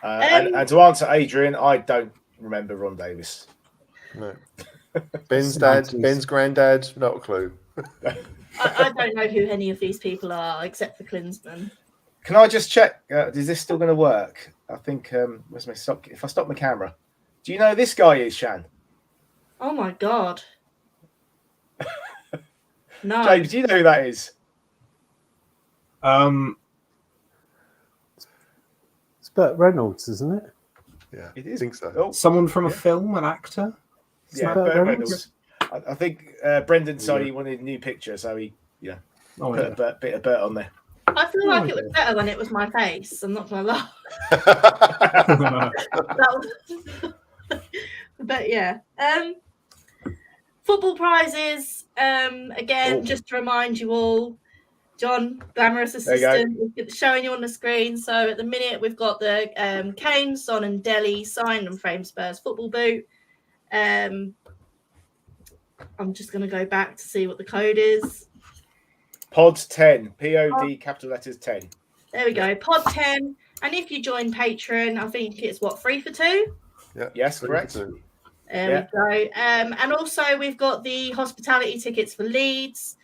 And to answer Adrian, I don't remember Ron Davis. No. Ben's dad, Ben's granddad, not a clue. I don't know who any of these people are except for Klinsmann. Can I just check? Is this still going to work? I think. Where's my stop? If I stop my camera, do you know who this guy is, Shan? Oh my god! No, James, do you know who that is? It's Burt Reynolds, isn't it? Yeah, It is. I think so. Oh, Someone from a film, an actor. yeah, Burt Burt Reynolds? Reynolds. I think Brendan said he wanted a new picture, so he Oh, put a bit of Burt on there. I feel like it was better when it was my face. I'm not gonna lie. But yeah, football prizes. Again, just to remind you all, John, glamorous assistant, is showing you on the screen. So at the minute, we've got the Kane, Son, and Dele signed and framed Spurs football boot. I'm just going to go back to see what the code is. Pod 10, POD capital letters 10. There we go, Pod 10. And if you join Patreon, I think it's 3 for 2. Yeah. Yes, correct. There we go. And also we've got the hospitality tickets for Leeds,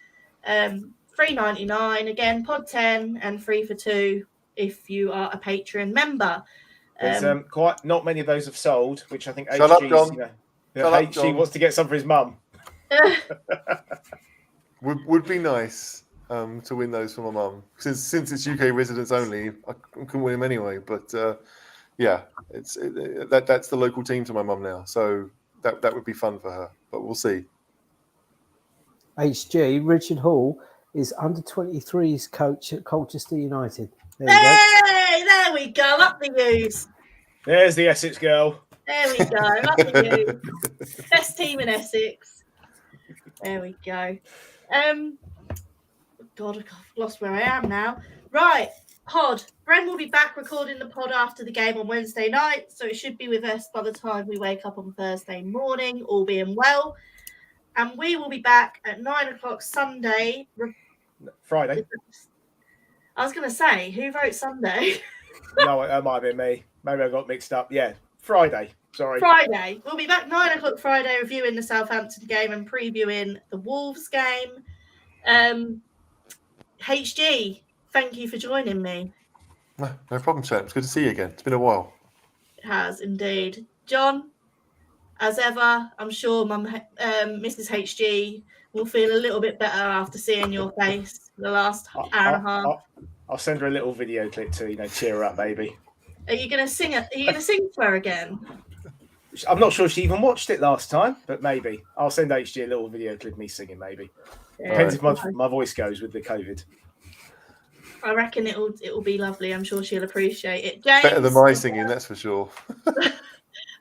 $3.99 again, Pod 10, and 3 for 2 if you are a Patreon member. There's quite not many of those have sold, which I think Shut up, HG's, John. HG wants to get some for his mum. Would be nice to win those for my mum. Since it's UK residents only, I couldn't win them anyway. But yeah, that's the local team to my mum now, so that would be fun for her. But we'll see. HG Richard Hall is under 23s coach at Colchester United. Hey, there we go. Up the U's. There's the Essex girl. There we go. Up the U's. Best team in Essex. There we go. God, I've lost where I am now. Right, pod. Bren will be back recording the pod after the game on Wednesday night, so it should be with us by the time we wake up on Thursday morning, all being well. And we will be back at 9:00 Sunday. Friday. I was going to say, who wrote Sunday? No, that might have been me. Maybe I got mixed up. Yeah, Friday. Sorry. Friday. We'll be back 9:00 Friday reviewing the Southampton game and previewing the Wolves game. HG, thank you for joining me. No problem, Sam. It's good to see you again. It's been a while. It has indeed. John, as ever, I'm sure Mrs. HG will feel a little bit better after seeing your face for the last hour and a half. I'll send her a little video clip to cheer her up, baby. Are you going to sing it? Are you going to sing to her again? I'm not sure if she even watched it last time, but maybe. I'll send HG a little video clip of me singing, maybe. Yeah. Depends if my voice goes with the COVID. I reckon it will be lovely. I'm sure she'll appreciate it. James, Better than my singing, that's for sure.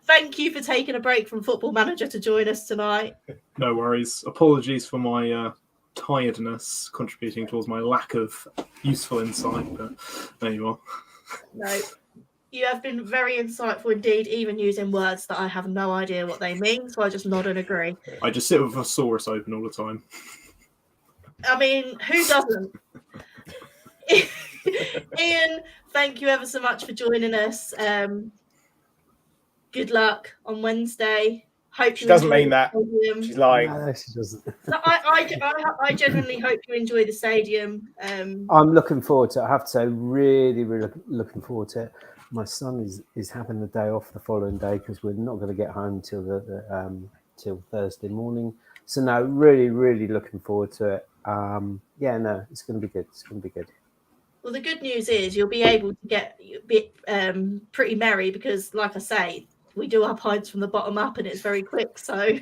thank you for taking a break from Football Manager to join us tonight. No worries. Apologies for my tiredness contributing towards my lack of useful insight, but there you are. No, you have been very insightful indeed, even using words that I have no idea what they mean, so I just nod and agree. I just sit with a thesaurus open all the time. I mean, who doesn't? Ian, thank you ever so much for joining us. Good luck on Wednesday. Hope She you doesn't enjoy mean the that. stadium. She's lying. No, she doesn't. No, I genuinely hope you enjoy the stadium. I'm looking forward to it. I have to say, really, really looking forward to it. My son is having the day off the following day because we're not going to get home till till Thursday morning. So no, really, really looking forward to it. Yeah, no, it's going to be good. It's going to be good. Well, the good news is you'll be able to get a bit pretty merry because, like I say, we do our pints from the bottom up and it's very quick. So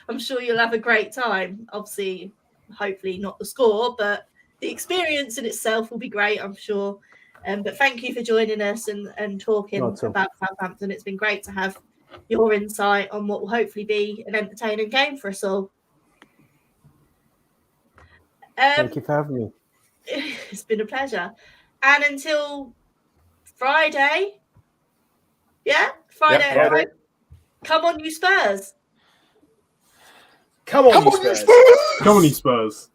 I'm sure you'll have a great time. Obviously, hopefully not the score, but the experience in itself will be great, I'm sure. But thank you for joining us and talking Not at all. about Southampton. It's been great to have your insight on what will hopefully be an entertaining game for us all. Thank you for having me. It's been a pleasure. And until Friday, Friday. Yep, Friday. Come on, you Spurs. Come on, you Spurs. Come on, you Spurs.